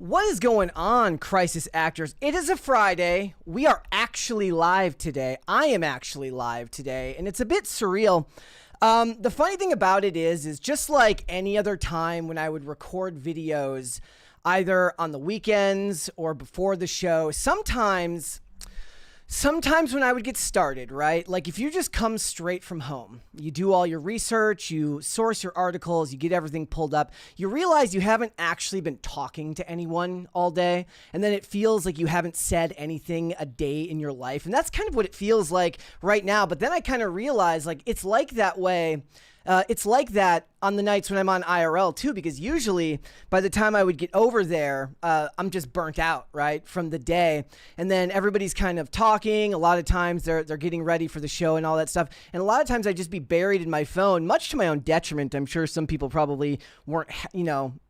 What is going on, Crisis Actors? It is a Friday. We are actually live today. I am actually live today, and it's a bit surreal. The funny thing about it is just like any other time when I would record videos, either on the weekends or before the show, sometimes when I would get started, right? Like if you just come straight from home, you do all your research, you source your articles, you get everything pulled up, you realize you haven't actually been talking to anyone all day. And then it feels like you haven't said anything a day in your life. And that's kind of what it feels like right now. But then I kind of realized like it's like that way. It's like that on the nights when I'm on IRL too, because usually by the time I would get over there, I'm just burnt out, right, from the day. And then everybody's kind of talking. A lot of times they're getting ready for the show and all that stuff. And a lot of times I'd just be buried in my phone, much to my own detriment. I'm sure some people probably weren't,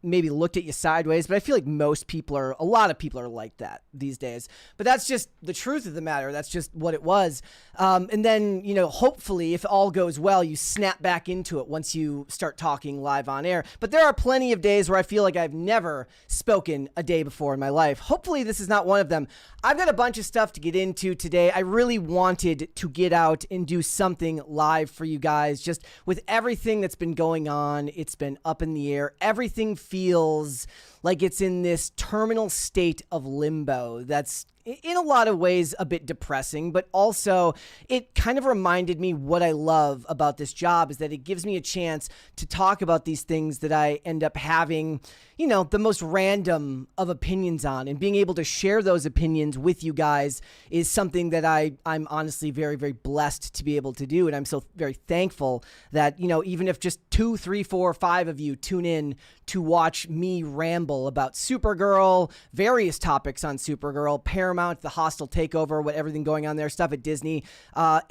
maybe looked at you sideways, but I feel like a lot of people are like that these days. But that's just the truth of the matter. That's just what it was. And then, hopefully if all goes well, you snap back into it once you start talking live on air. But there are plenty of days where I feel like I've never spoken a day before in my life. Hopefully this is not one of them. I've got a bunch of stuff to get into today. I really wanted to get out and do something live for you guys. Just with everything that's been going on, it's been up in the air. Everything feels like it's in this terminal state of limbo that's in a lot of ways a bit depressing, but also it kind of reminded me what I love about this job is that it gives me a chance to talk about these things that I end up having, the most random of opinions on, and being able to share those opinions with you guys is something that I'm honestly very, very blessed to be able to do. And I'm so very thankful that, even if just 2, 3, 4, 5 of you tune in to watch me ramble about Supergirl, various topics on Supergirl, Paramount, the hostile takeover, everything going on there, stuff at Disney.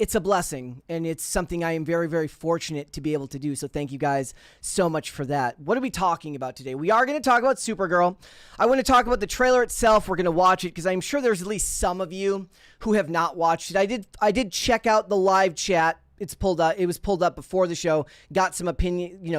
It's a blessing, and it's something I am very, very fortunate to be able to do. So thank you guys so much for that. What are we talking about today? We are going to talk about Supergirl. I want to talk about the trailer itself. We're going to watch it because I'm sure there's at least some of you who have not watched it. I did check out the live chat. It was pulled up before the show. Got some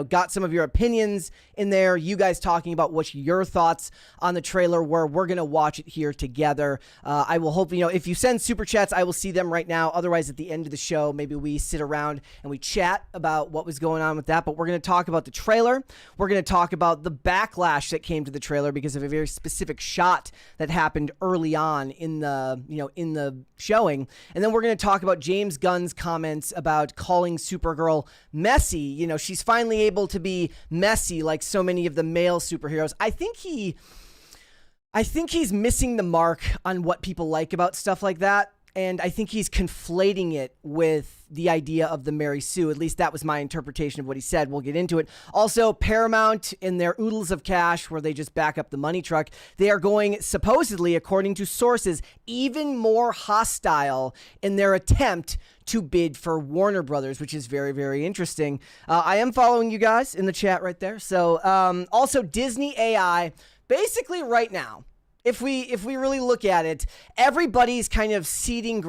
got some of your opinions in there. You guys talking about what your thoughts on the trailer were. We're going to watch it here together. I will hope, if you send super chats, I will see them right now. Otherwise, at the end of the show, maybe we sit around and we chat about what was going on with that. But we're going to talk about the trailer. We're going to talk about the backlash that came to the trailer because of a very specific shot that happened early on in the showing. And then we're going to talk about James Gunn's comments about calling Supergirl messy. She's finally able to be messy like so many of the male superheroes. I think he's missing the mark on what people like about stuff like that. And I think he's conflating it with the idea of the Mary Sue. At least that was my interpretation of what he said. We'll get into it. Also, Paramount, in their oodles of cash, where they just back up the money truck, they are going, supposedly, according to sources, even more hostile in their attempt to bid for Warner Brothers, which is very, very interesting. I am following you guys in the chat right there. So, also, Disney AI, basically right now, if we really look at it, everybody's kind of ceding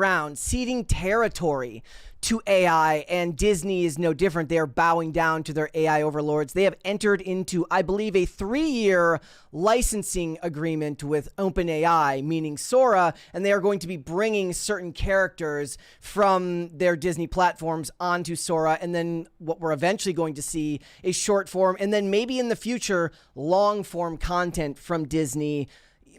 territory to AI, and Disney is no different. They are bowing down to their AI overlords. They have entered into, I believe, a 3-year licensing agreement with OpenAI, meaning Sora, and they are going to be bringing certain characters from their Disney platforms onto Sora, and then what we're eventually going to see is short form, and then maybe in the future, long form content from Disney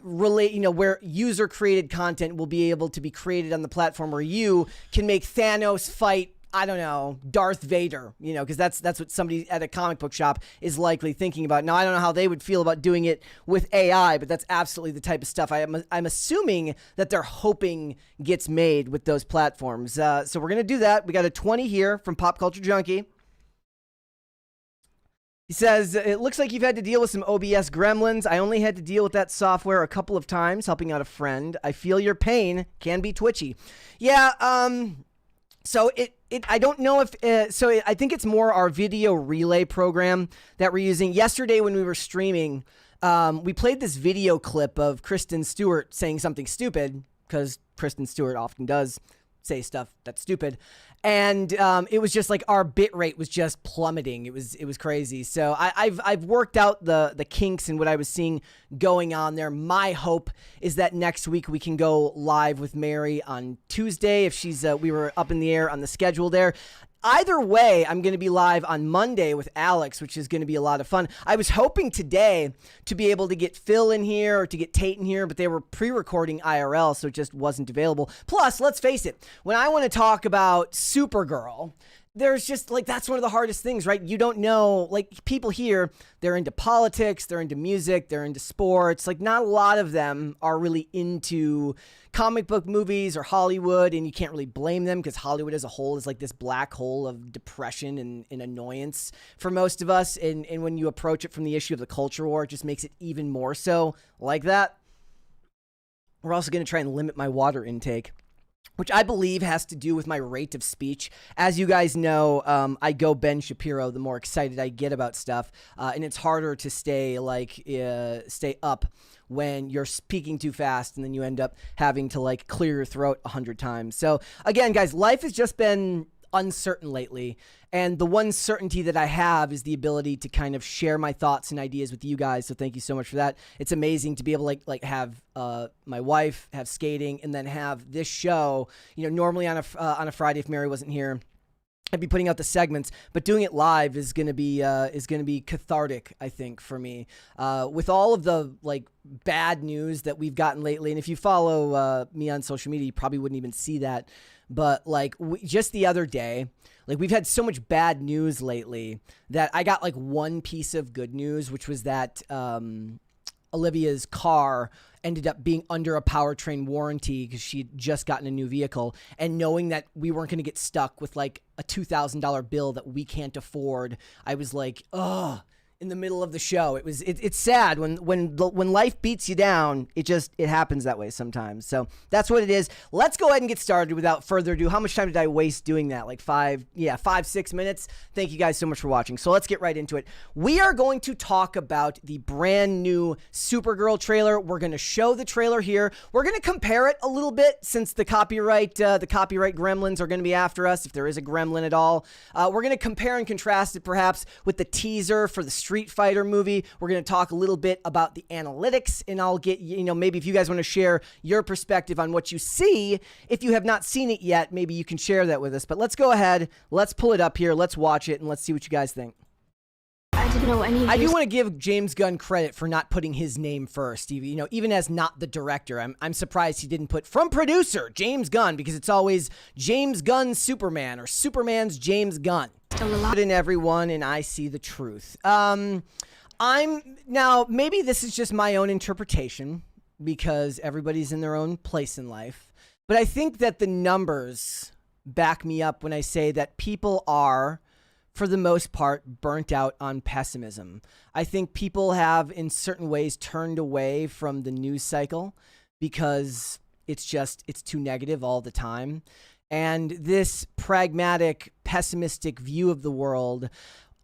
where user created content will be able to be created on the platform where you can make Thanos fight, I don't know, Darth Vader, because that's what somebody at a comic book shop is likely thinking about. Now, I don't know how they would feel about doing it with AI, but that's absolutely the type of stuff I'm assuming that they're hoping gets made with those platforms. So we're going to do that. We got a 20 here from Pop Culture Junkie. He says, it looks like you've had to deal with some OBS gremlins. I only had to deal with that software a couple of times helping out a friend. I feel your pain. Can be twitchy. Yeah, so I don't know if, I think it's more our video relay program that we're using. Yesterday when we were streaming, we played this video clip of Kristen Stewart saying something stupid, because Kristen Stewart often does say stuff that's stupid. And it was just like our bit rate was just plummeting. It was crazy. So I've worked out the kinks and what I was seeing going on there. My hope is that next week we can go live with Mary on Tuesday if she's we were up in the air on the schedule there. Either way, I'm going to be live on Monday with Alex, which is going to be a lot of fun. I was hoping today to be able to get Phil in here or to get Tate in here, but they were pre-recording IRL, so it just wasn't available. Plus, let's face it, when I want to talk about Supergirl, there's just like, that's one of the hardest things, right? You don't know, like people here, they're into politics, they're into music, they're into sports. Like not a lot of them are really into comic book movies or Hollywood, and you can't really blame them because Hollywood as a whole is like this black hole of depression and annoyance for most of us. And when you approach it from the issue of the culture war, it just makes it even more so like that. We're also going to try and limit my water intake, which I believe has to do with my rate of speech. As you guys know, I go Ben Shapiro the more excited I get about stuff, and it's harder to stay up when you're speaking too fast and then you end up having to like clear your throat 100 times. So again, guys, life has just been uncertain lately, and the one certainty that I have is the ability to kind of share my thoughts and ideas with you guys. So thank you so much for that. It's amazing to be able to like have my wife, have skating, and then have this show. You know, normally on a Friday, if Mary wasn't here, I'd be putting out the segments, but doing it live is gonna be cathartic, I think, for me. With all of the like bad news that we've gotten lately, and if you follow me on social media, you probably wouldn't even see that. But like just the other day, like we've had so much bad news lately that I got like one piece of good news, which was that Olivia's car ended up being under a powertrain warranty because she'd just gotten a new vehicle, and knowing that we weren't going to get stuck with like a $2,000 bill that we can't afford, I was like, ugh. In the middle of the show, it's sad when life beats you down. It happens that way sometimes. So that's what it is. Let's go ahead and get started without further ado. How much time did I waste doing that? Like 5-6 minutes. Thank you guys so much for watching. So let's get right into it. We are going to talk about the brand new Supergirl trailer. We're going to show the trailer here. We're going to compare it a little bit since the copyright gremlins are going to be after us, if there is a gremlin at all. We're going to compare and contrast it perhaps with the teaser for the Street Fighter movie. We're going to talk a little bit about the analytics, and I'll get, maybe if you guys want to share your perspective on what you see, if you have not seen it yet, maybe you can share that with us. But let's go ahead, let's pull it up here, let's watch it, and let's see what you guys think. I didn't know any of I do want to give James Gunn credit for not putting his name first, even as not the director. I'm surprised he didn't put from producer James Gunn, because it's always James Gunn Superman or Superman's James Gunn. In everyone, and I see the truth. Now maybe this is just my own interpretation because everybody's in their own place in life, but I think that the numbers back me up when I say that people are, for the most part, burnt out on pessimism. I think people have in certain ways turned away from the news cycle because it's too negative all the time. And this pragmatic, pessimistic view of the world,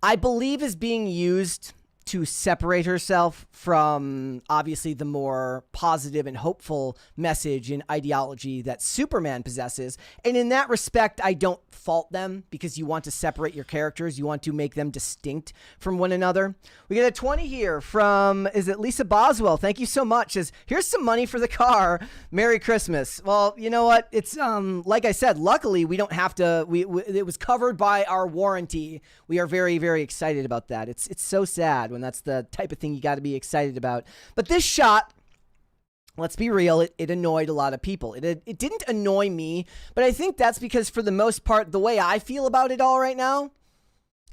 I believe, is being used to separate herself from, obviously, the more positive and hopeful message and ideology that Superman possesses. And in that respect, I don't fault them, because you want to separate your characters. You want to make them distinct from one another. We get a 20 here from, is it Lisa Boswell? Thank you so much. Here's some money for the car. Merry Christmas. Well, you know what? It's, like I said, luckily we don't have to, it was covered by our warranty. We are very, very excited about that. It's so sad when that's the type of thing you got to be excited about. But this shot, let's be real, it annoyed a lot of people. It didn't annoy me, but I think that's because, for the most part, the way I feel about it all right now,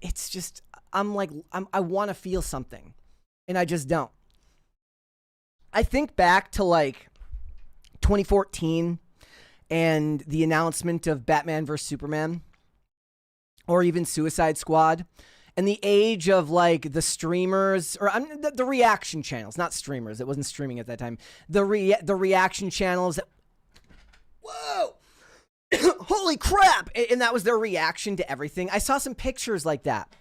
it's just, I want to feel something, and I just don't. I think back to like 2014 and the announcement of Batman vs. Superman, or even Suicide Squad, and the age of like the streamers, or the reaction channels, not streamers. It wasn't streaming at that time. The reaction channels that, whoa, holy crap. And that was their reaction to everything. I saw some pictures like that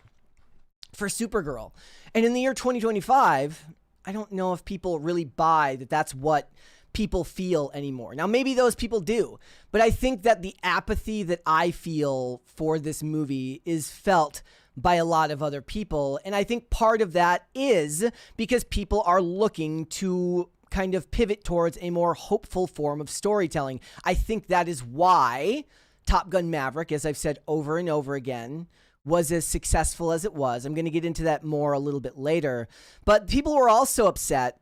for Supergirl. And in the year 2025, I don't know if people really buy that that's what people feel anymore. Now, maybe those people do, but I think that the apathy that I feel for this movie is felt by a lot of other people. And I think part of that is because people are looking to kind of pivot towards a more hopeful form of storytelling. I think that is why Top Gun Maverick, as I've said over and over again, was as successful as it was. I'm going to get into that more a little bit later. But people were also upset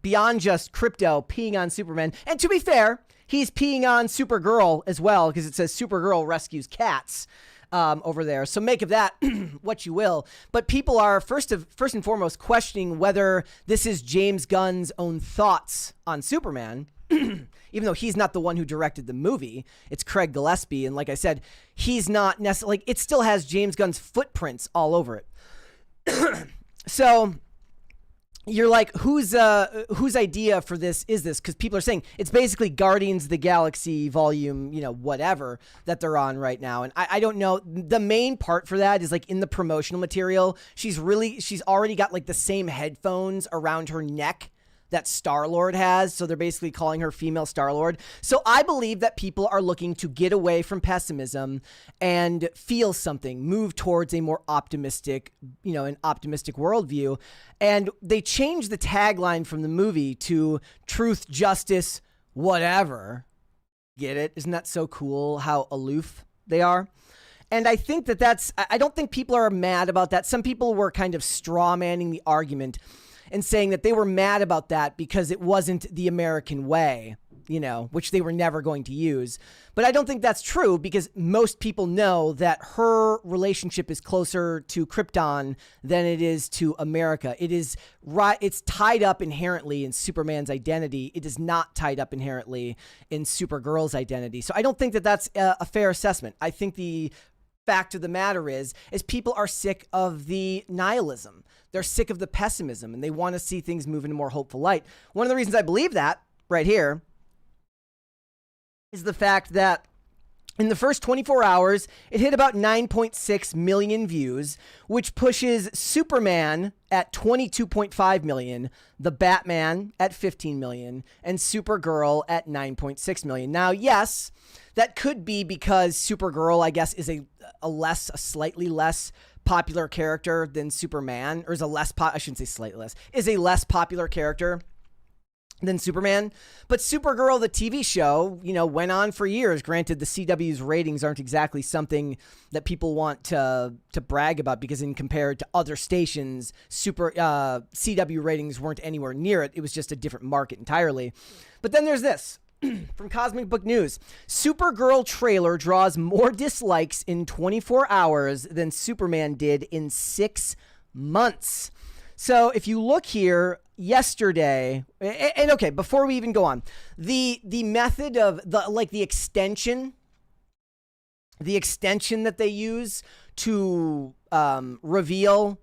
beyond just Crypto peeing on Superman. And to be fair, he's peeing on Supergirl as well, because it says Supergirl rescues cats over there. So make of that what you will. But people are first and foremost questioning whether this is James Gunn's own thoughts on Superman. Even though he's not the one who directed the movie, it's Craig Gillespie. And like I said, he's not necessarily, like, it still has James Gunn's footprints all over it. So you're like, whose idea for this is this? Because people are saying it's basically Guardians of the Galaxy volume, whatever that they're on right now. And I don't know. The main part for that is like in the promotional material, she's already got like the same headphones around her neck that Star-Lord has. So they're basically calling her female Star-Lord. So I believe that people are looking to get away from pessimism and feel something, move towards a more optimistic, an optimistic worldview. And they changed the tagline from the movie to truth, justice, whatever. Get it? Isn't that so cool how aloof they are? And I think I don't think people are mad about that. Some people were kind of straw-manning the argument and saying that they were mad about that because it wasn't the American way, which they were never going to use. But I don't think that's true, because most people know that her relationship is closer to Krypton than it is to America. It's tied up inherently in Superman's identity. It is not tied up inherently in Supergirl's identity. So I don't think that that's a fair assessment. I think the fact of the matter is people are sick of the nihilism. They're sick of the pessimism, and they want to see things move in a more hopeful light. One of the reasons I believe that right here is the fact that in the first 24 hours, it hit about 9.6 million views, which pushes Superman at 22.5 million, the Batman at 15 million, and Supergirl at 9.6 million. Now, yes, that could be because Supergirl, I guess, is a slightly less popular character than Superman, or is a less popular character than Superman. But Supergirl, the TV show, went on for years. Granted, the CW's ratings aren't exactly something that people want to brag about, because in compared to other stations, CW ratings weren't anywhere near it. It was just a different market entirely. But then there's this. From Cosmic Book News, Supergirl trailer draws more dislikes in 24 hours than Superman did in 6 months. So if you look here, yesterday, and okay, before we even go on, the method of the extension that they use to reveal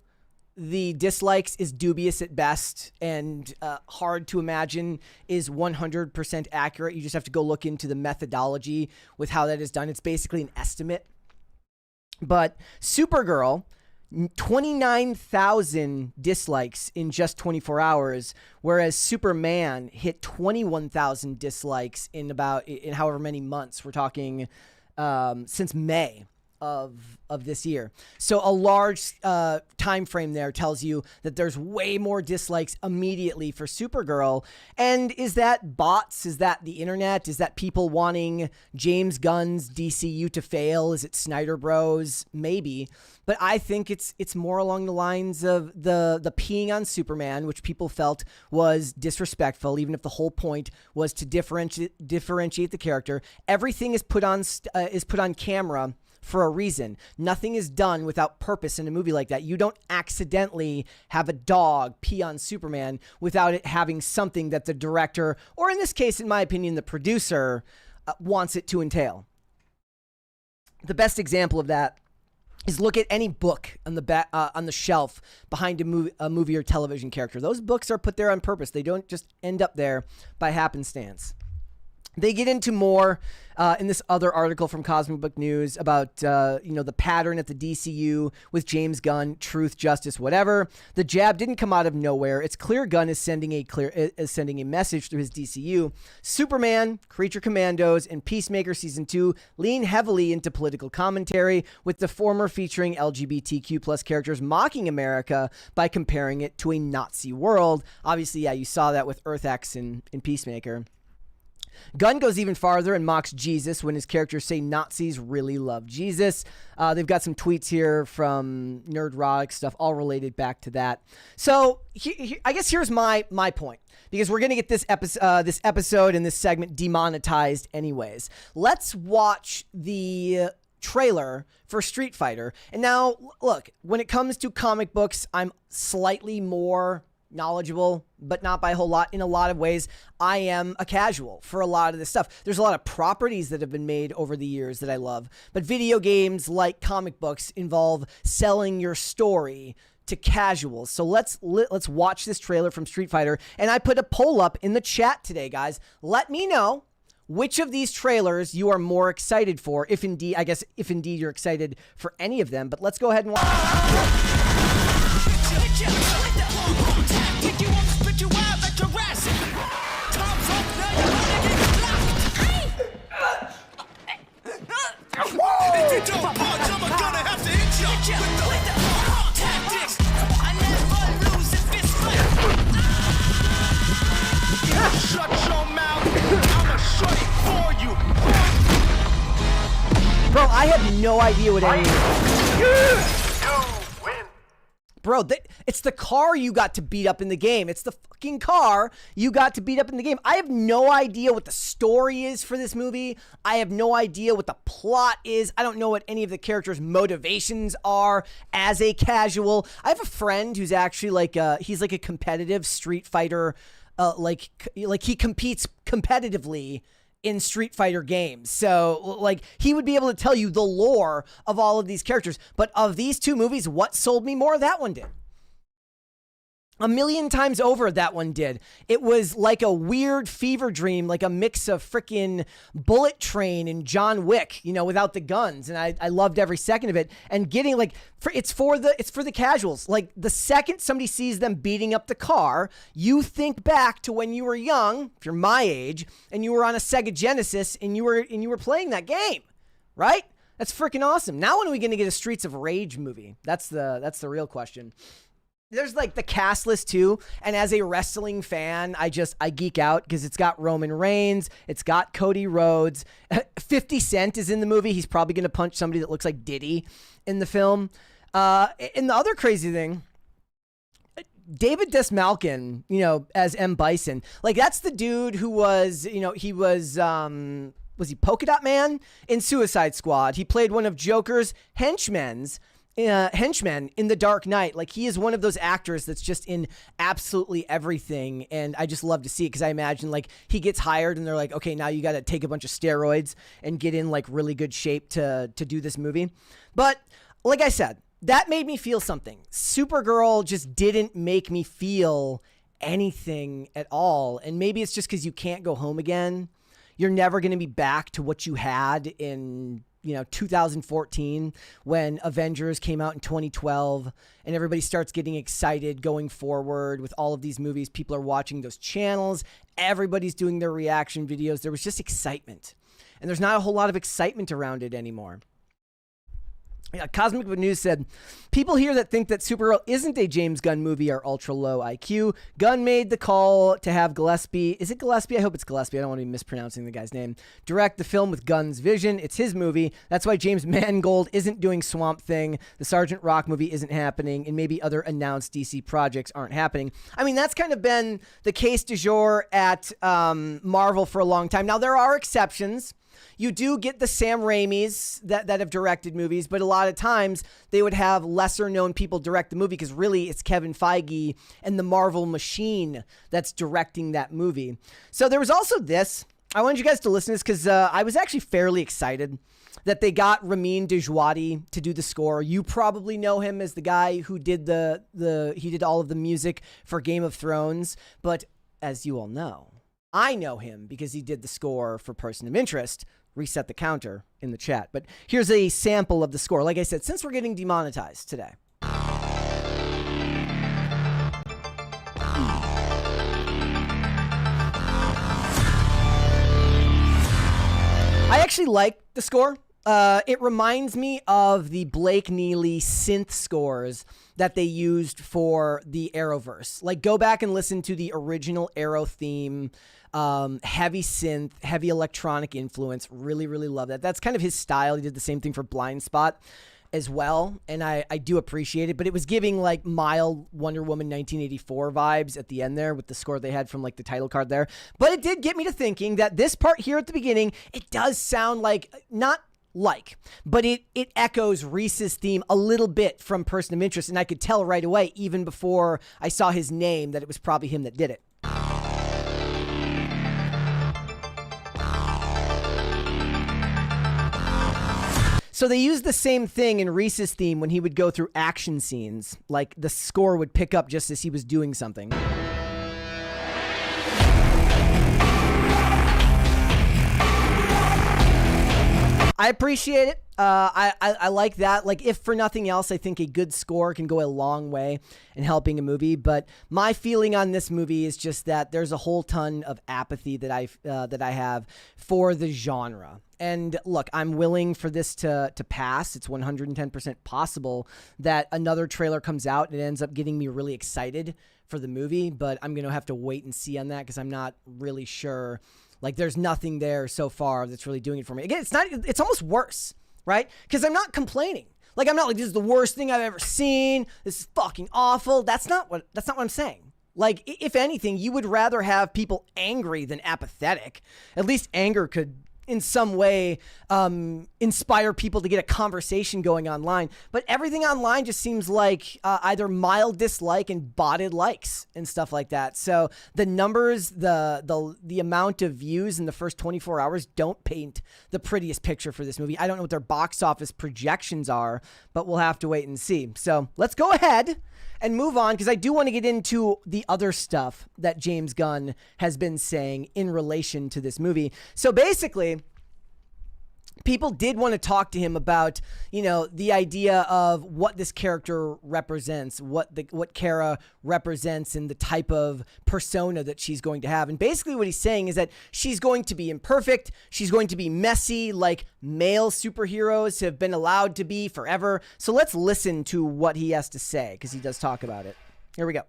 the dislikes is dubious at best, and hard to imagine is 100% accurate. You just have to go look into the methodology with how that is done. It's basically an estimate. But Supergirl, 29,000 dislikes in just 24 hours, whereas Superman hit 21,000 dislikes in however many months. We're talking since May of this year. So a large time frame there tells you that there's way more dislikes immediately for Supergirl. And is that bots? Is that the internet? Is that people wanting James Gunn's DCU to fail? Is it Snyder Bros? Maybe. But I think it's more along the lines of the peeing on Superman, which people felt was disrespectful, even if the whole point was to differentiate the character. Everything is put on camera for a reason. Nothing is done without purpose in a movie like that. You don't accidentally have a dog pee on Superman without it having something that the director, or in this case, in my opinion, the producer, wants it to entail. The best example of that is look at any book on the shelf behind a movie or television character. Those books are put there on purpose. They don't just end up there by happenstance. They get into more in this other article from Cosmic Book News about, the pattern at the DCU with James Gunn, truth, justice, whatever. The jab didn't come out of nowhere. It's clear Gunn is sending a message through his DCU. Superman, Creature Commandos, and Peacemaker Season 2 lean heavily into political commentary, with the former featuring LGBTQ plus characters mocking America by comparing it to a Nazi world. Obviously, yeah, you saw that with Earth X in Peacemaker. Gunn goes even farther and mocks Jesus when his characters say Nazis really love Jesus. They've got some tweets here from Nerdrotic stuff, all related back to that. So I guess here's my point, because we're gonna get this episode and this segment demonetized anyways. Let's watch the trailer for Street Fighter. And now, look, when it comes to comic books, I'm slightly more knowledgeable, but not by a whole lot. In a lot of ways, I am a casual for a lot of this stuff. There's a lot of properties that have been made over the years that I love, but video games, like comic books, involve selling your story to casuals. So let's watch this trailer from Street Fighter. And I put a poll up in the chat today, guys. Let me know which of these trailers you are more excited for, if indeed you're excited for any of them. But let's go ahead and watch. If you don't punch, I'm gonna have to hit you with the tactics. I never lose in fist fight. Shut your mouth. I'ma shut it for you. Bro, I have no idea what any Bro, it's the car you got to beat up in the game. It's the fucking car you got to beat up in the game. I have no idea what the story is for this movie. I have no idea what the plot is. I don't know what any of the characters' motivations are as a casual. I have a friend who's actually he's like a competitive Street Fighter, like he competes competitively in Street Fighter games. So he would be able to tell you the lore of all of these characters. But of these two movies, what sold me more? That one did. A million times over, that one did. It was like a weird fever dream, like a mix of freaking Bullet Train and John Wick, without the guns. And I loved every second of it. And getting it's for the casuals. Like, the second somebody sees them beating up the car, you think back to when you were young, if you're my age, and you were on a Sega Genesis and you were playing that game, right? That's freaking awesome. Now when are we going to get a Streets of Rage movie? That's the real question. There's the cast list too, and as a wrestling fan, I geek out because it's got Roman Reigns, it's got Cody Rhodes, 50 Cent is in the movie. He's probably going to punch somebody that looks like Diddy in the film. And the other crazy thing, David Desmalkin, as M. Bison, that's the dude who was, he was he Polka Dot Man in Suicide Squad? He played one of Joker's henchmen in The Dark Knight. He is one of those actors that's just in absolutely everything, and I just love to see it because I imagine he gets hired and they're like, okay, now you got to take a bunch of steroids and get in really good shape to do this movie. But like I said, that made me feel something. Supergirl just didn't make me feel anything at all, and maybe it's just because you can't go home again. You're never going to be back to what you had in 2014 when Avengers came out in 2012 and everybody starts getting excited going forward with all of these movies. People are watching those channels. Everybody's doing their reaction videos. There was just excitement, and there's not a whole lot of excitement around it anymore. Cosmic News said, people here that think that Supergirl isn't a James Gunn movie are ultra low IQ. Gunn made the call to have Gillespie, is it Gillespie? I hope it's Gillespie. I don't want to be mispronouncing the guy's name. Direct the film with Gunn's vision. It's his movie. That's why James Mangold isn't doing Swamp Thing. The Sergeant Rock movie isn't happening, and maybe other announced DC projects aren't happening. I mean, that's kind of been the case du jour at Marvel for a long time. Now, there are exceptions. You do get the Sam Raimis that have directed movies, but a lot of times they would have lesser known people direct the movie because really it's Kevin Feige and the Marvel machine that's directing that movie. So there was also this. I wanted you guys to listen to this because I was actually fairly excited that they got Ramin Djawadi to do the score. You probably know him as the guy who did he did all of the music for Game of Thrones, but as you all know, I know him because he did the score for Person of Interest. Reset the counter in the chat. But here's a sample of the score. Like I said, since we're getting demonetized today. I actually like the score. It reminds me of the Blake Neely synth scores that they used for the Arrowverse. Like, go back and listen to the original Arrow theme. Heavy synth, heavy electronic influence. Really, really love that. That's kind of his style. He did the same thing for Blind Spot as well, and I do appreciate it, but it was giving like mild Wonder Woman 1984 vibes at the end there with the score they had from like the title card there. But it did get me to thinking that this part here at the beginning, it does sound like, but it echoes Reese's theme a little bit from Person of Interest, and I could tell right away, even before I saw his name, that it was probably him that did it. So they used the same thing in Reese's theme when he would go through action scenes. Like, the score would pick up just as he was doing something. I appreciate it. I like that. Like, if for nothing else, I think a good score can go a long way in helping a movie. But my feeling on this movie is just that there's a whole ton of apathy that I have for the genre. And look, I'm willing for this to pass. It's 110% possible that another trailer comes out and it ends up getting me really excited for the movie. But I'm going to have to wait and see on that because I'm not really sure. Like, there's nothing there so far that's really doing it for me. Again, it's almost worse, right? Because I'm not complaining. Like, I'm not like, this is the worst thing I've ever seen. This is fucking awful. That's not what I'm saying. Like, if anything, you would rather have people angry than apathetic. At least anger could, in some way, inspire people to get a conversation going online. But everything online just seems like either mild dislike and botted likes and stuff like that. So the numbers, the amount of views in the first 24 hours don't paint the prettiest picture for this movie. I don't know what their box office projections are, but we'll have to wait and see. So let's go ahead and move on, because I do want to get into the other stuff that James Gunn has been saying in relation to this movie. So basically, people did want to talk to him about, the idea of what this character represents, what Kara represents, and the type of persona that she's going to have. And basically what he's saying is that she's going to be imperfect. She's going to be messy, like male superheroes have been allowed to be forever. So let's listen to what he has to say, because he does talk about it. Here we go.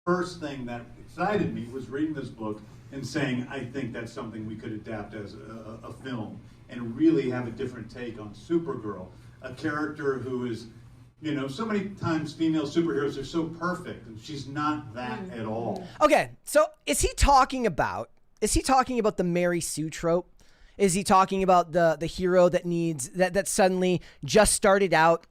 First thing that excited me was reading this book and saying, I think that's something we could adapt as a film and really have a different take on Supergirl, a character who is, so many times female superheroes are so perfect, and she's not that at all. Okay, so is he talking about the Mary Sue trope? Is he talking about the hero that needs that suddenly just started out,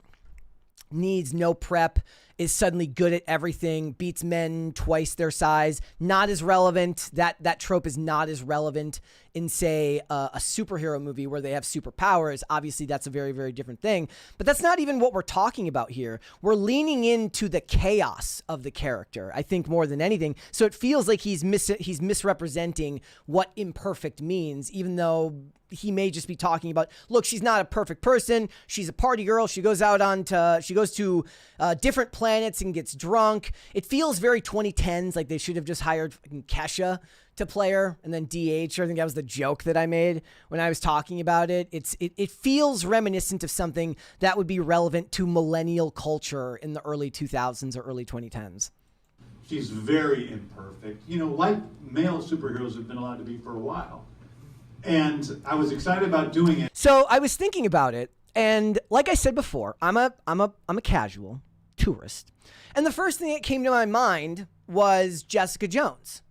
needs no prep, is suddenly good at everything, beats men twice their size, not as relevant? That trope is not as relevant in, say, a superhero movie where they have superpowers. Obviously, that's a very, very different thing. But that's not even what we're talking about here. We're leaning into the chaos of the character, I think, more than anything. So it feels like he's misrepresenting what imperfect means, even though he may just be talking about, look, she's not a perfect person. She's a party girl. She goes to different planets and gets drunk. It feels very 2010s, like they should have just hired fucking Kesha to play her and then DH. I think that was the joke that I made when I was talking about it. It feels reminiscent of something that would be relevant to millennial culture in the early 2000s or early 2010s. She's very imperfect, like male superheroes have been allowed to be for a while. And I was excited about doing it. So I was thinking about it, and like I said before, I'm a casual tourist. And the first thing that came to my mind was Jessica Jones.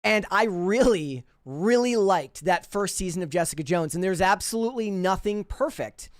And I really, really liked that first season of Jessica Jones. And there's absolutely nothing perfect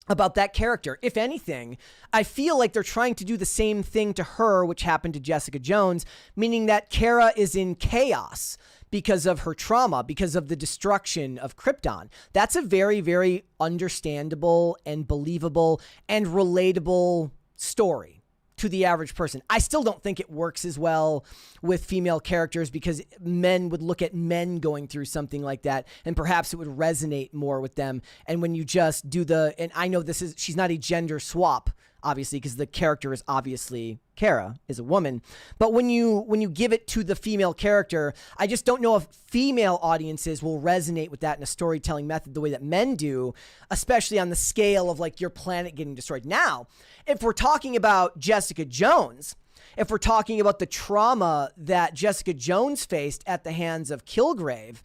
about that character. If anything, I feel like they're trying to do the same thing to her, which happened to Jessica Jones, meaning that Kara is in chaos because of her trauma, because of the destruction of Krypton. That's a very, very understandable and believable and relatable story to the average person. I still don't think it works as well with female characters because men would look at men going through something like that and perhaps it would resonate more with them. And when you just do and I know she's not a gender swap, obviously, because the character is obviously Kara is a woman. But when you give it to the female character, I just don't know if female audiences will resonate with that in a storytelling method the way that men do, especially on the scale of like your planet getting destroyed. Now, if we're talking about Jessica Jones, if we're talking about the trauma that Jessica Jones faced at the hands of Kilgrave,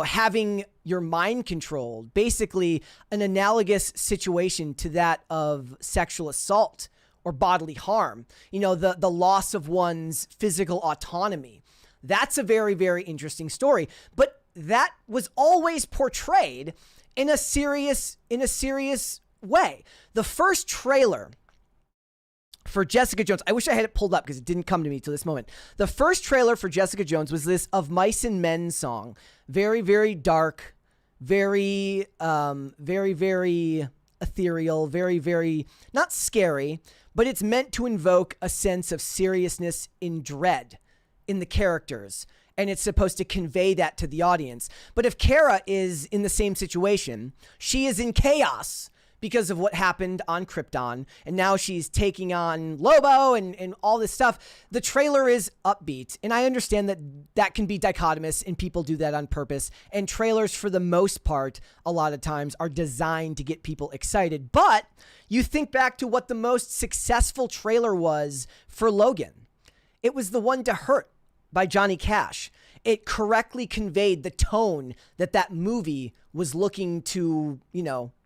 having your mind controlled, basically an analogous situation to that of sexual assault or bodily harm, the loss of one's physical autonomy. That's a very, very interesting story. But that was always portrayed in a serious way. The first trailer for Jessica Jones, I wish I had it pulled up because it didn't come to me till this moment. The first trailer for Jessica Jones was this Of Mice and Men song. Very, very dark, very, very, very ethereal, very, very, not scary, but it's meant to invoke a sense of seriousness in dread in the characters. And it's supposed to convey that to the audience. But if Kara is in the same situation, she is in chaos because of what happened on Krypton, and now she's taking on Lobo and all this stuff. The trailer is upbeat, and I understand that can be dichotomous, and people do that on purpose, and trailers, for the most part, a lot of times, are designed to get people excited. But you think back to what the most successful trailer was for Logan. It was the one To Hurt by Johnny Cash. It correctly conveyed the tone that movie was looking to,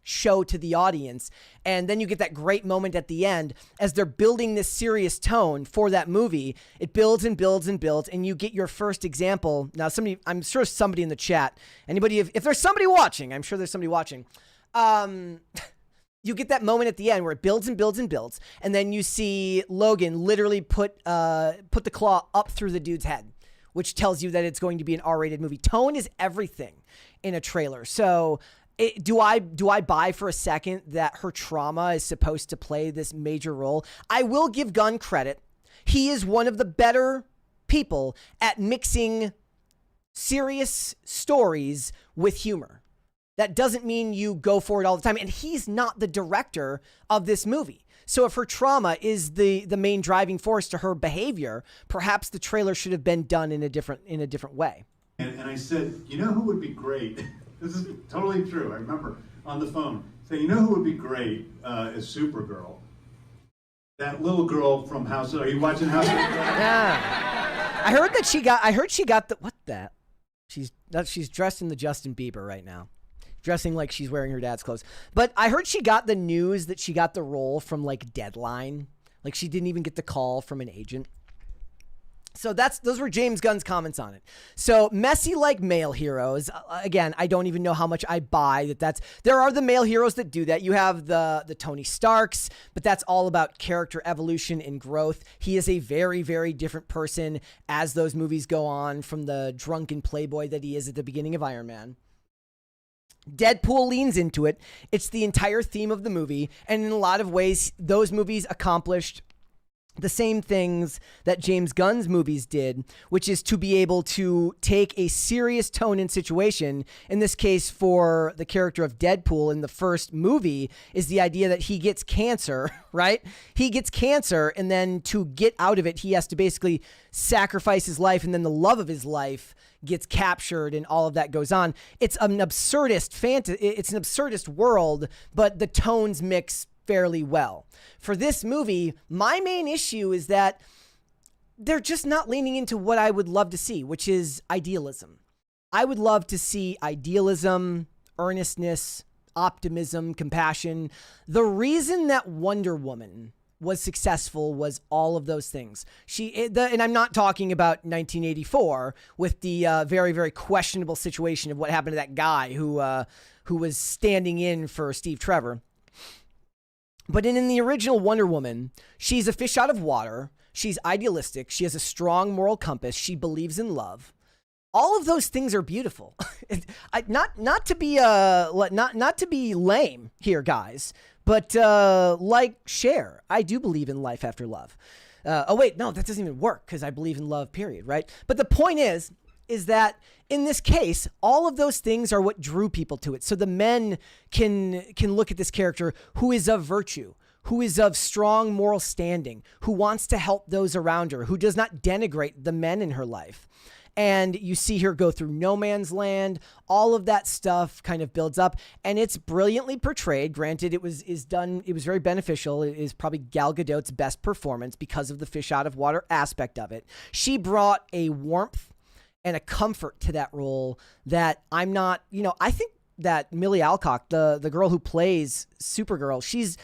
show to the audience. And then you get that great moment at the end as they're building this serious tone for that movie. It builds and builds and builds, and you get your first example. Now, I'm sure somebody in the chat, if there's somebody watching, I'm sure there's somebody watching. You get that moment at the end where it builds and builds and builds, and then you see Logan literally put the claw up through the dude's head, which tells you that it's going to be an R-rated movie. Tone is everything in a trailer. So do I buy for a second that her trauma is supposed to play this major role? I will give Gunn credit. He is one of the better people at mixing serious stories with humor. That doesn't mean you go for it all the time. And he's not the director of this movie. So if her trauma is the main driving force to her behavior, perhaps the trailer should have been done in a different way. And I said, who would be great? This is totally true. I remember on the phone saying, who would be great as Supergirl? That little girl from House. Are you watching House? Yeah. I heard she got the what that? She's dressed in the Justin Bieber right now. Dressing like she's wearing her dad's clothes. But I heard she got the news that she got the role from like Deadline. Like she didn't even get the call from an agent. So those were James Gunn's comments on it. So messy like male heroes. Again, I don't even know how much I buy there are the male heroes that do that. You have the Tony Starks, but that's all about character evolution and growth. He is a very, very different person as those movies go on from the drunken playboy that he is at the beginning of Iron Man. Deadpool leans into it. It's the entire theme of the movie. And in a lot of ways, those movies accomplished the same things that James Gunn's movies did, which is to be able to take a serious tone and situation. In this case, for the character of Deadpool in the first movie, is the idea that he gets cancer, right? He gets cancer, and then to get out of it, he has to basically sacrifice his life, and then the love of his life gets captured, and all of that goes on. It's an absurdist it's an absurdist world, but the tones mix fairly well. For this movie, my main issue is that they're just not leaning into what I would love to see, which is idealism. I would love to see idealism, earnestness, optimism, compassion. The reason that Wonder Woman was successful was all of those things. And I'm not talking about 1984 with the very, very questionable situation of what happened to that guy who was standing in for Steve Trevor. But in the original Wonder Woman, she's a fish out of water. She's idealistic. She has a strong moral compass. She believes in love. All of those things are beautiful. Not to be lame here, guys, But like Cher, I do believe in life after love. Oh, wait, no, that doesn't even work because I believe in love, period, right? But the point is that in this case, all of those things are what drew people to it. So the men can look at this character who is of virtue, who is of strong moral standing, who wants to help those around her, who does not denigrate the men in her life. And you see her go through no man's land. All of that stuff kind of builds up, and it's brilliantly portrayed. Granted, it was very beneficial. It is probably Gal Gadot's best performance because of the fish out of water aspect of it. She brought a warmth and a comfort to that role that I'm not, I think that Millie Alcock, the girl who plays Supergirl, she's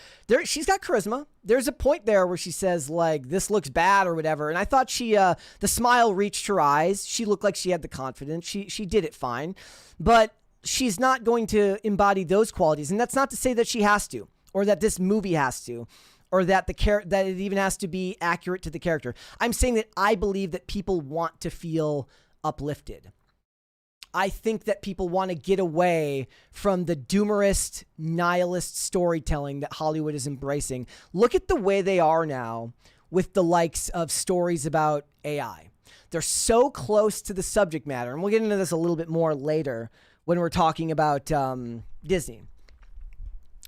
got charisma. There's a point there where she says like, this looks bad or whatever. And I thought the smile reached her eyes. She looked like she had the confidence. She did it fine, but she's not going to embody those qualities. And that's not to say that she has to, or that this movie has to, or that that it even has to be accurate to the character. I'm saying that I believe that people want to feel uplifted. I think that people want to get away from the doomerist, nihilist storytelling that Hollywood is embracing. Look at the way they are now with the likes of stories about AI. They're so close to the subject matter, and we'll get into this a little bit more later when we're talking about Disney.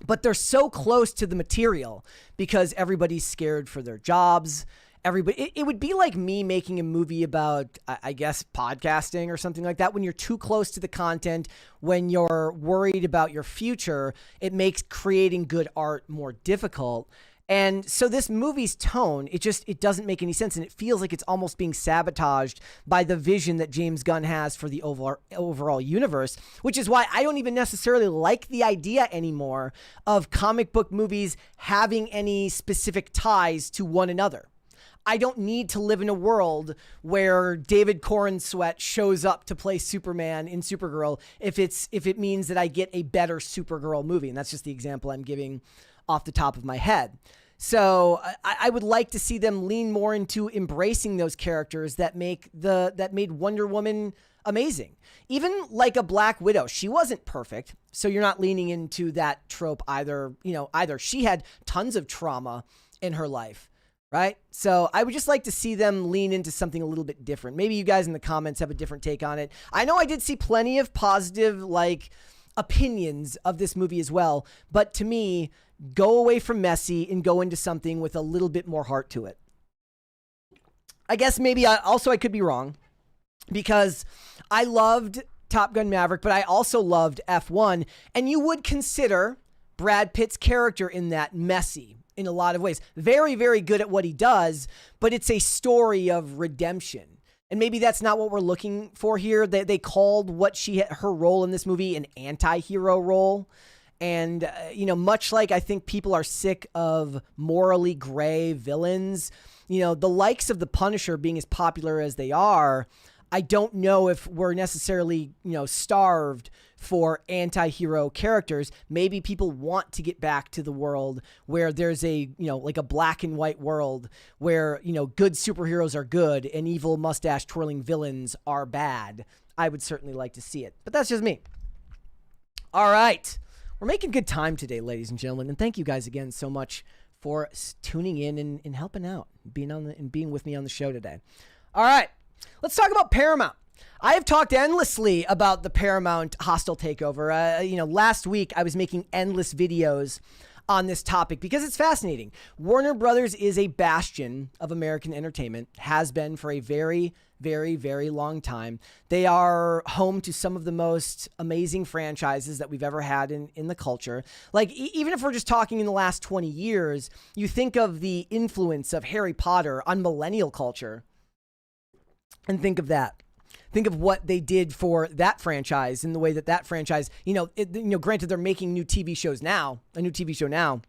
But they're so close to the material because everybody's scared for their jobs. It would be like me making a movie about, I guess, podcasting or something like that. When you're too close to the content, when you're worried about your future, it makes creating good art more difficult. And so this movie's tone, it doesn't make any sense. And it feels like it's almost being sabotaged by the vision that James Gunn has for the overall universe, which is why I don't even necessarily like the idea anymore of comic book movies having any specific ties to one another. I don't need to live in a world where David Corenswet shows up to play Superman in Supergirl if it means that I get a better Supergirl movie. And that's just the example I'm giving off the top of my head. So I would like to see them lean more into embracing those characters that made Wonder Woman amazing. Even like a Black Widow, she wasn't perfect. So you're not leaning into that trope either. Either she had tons of trauma in her life. Right? So I would just like to see them lean into something a little bit different. Maybe you guys in the comments have a different take on it. I know I did see plenty of positive, opinions of this movie as well. But to me, go away from messy and go into something with a little bit more heart to it. I guess maybe I could be wrong because I loved Top Gun Maverick, but I also loved F1. And you would consider Brad Pitt's character in that messy. In a lot of ways, very, very good at what he does, but it's a story of redemption. And maybe that's not what we're looking for here. They called her role in this movie an anti-hero role. And, much like I think people are sick of morally gray villains, the likes of the Punisher being as popular as they are, I don't know if we're necessarily, starved for anti-hero characters. Maybe people want to get back to the world where there's a black and white world where, good superheroes are good and evil mustache twirling villains are bad. I would certainly like to see it, but that's just me. All right. We're making good time today, ladies and gentlemen. And thank you guys again so much for tuning in and helping out, being with me on the show today. All right. Let's talk about Paramount. I have talked endlessly about the Paramount hostile takeover. Last week I was making endless videos on this topic because it's fascinating. Warner Brothers is a bastion of American entertainment, has been for a very, very, very long time. They are home to some of the most amazing franchises that we've ever had in the culture. Even if we're just talking in the last 20 years, you think of the influence of Harry Potter on millennial culture. And think of that. Think of what they did for that franchise and the way that franchise, granted they're making a new TV show now,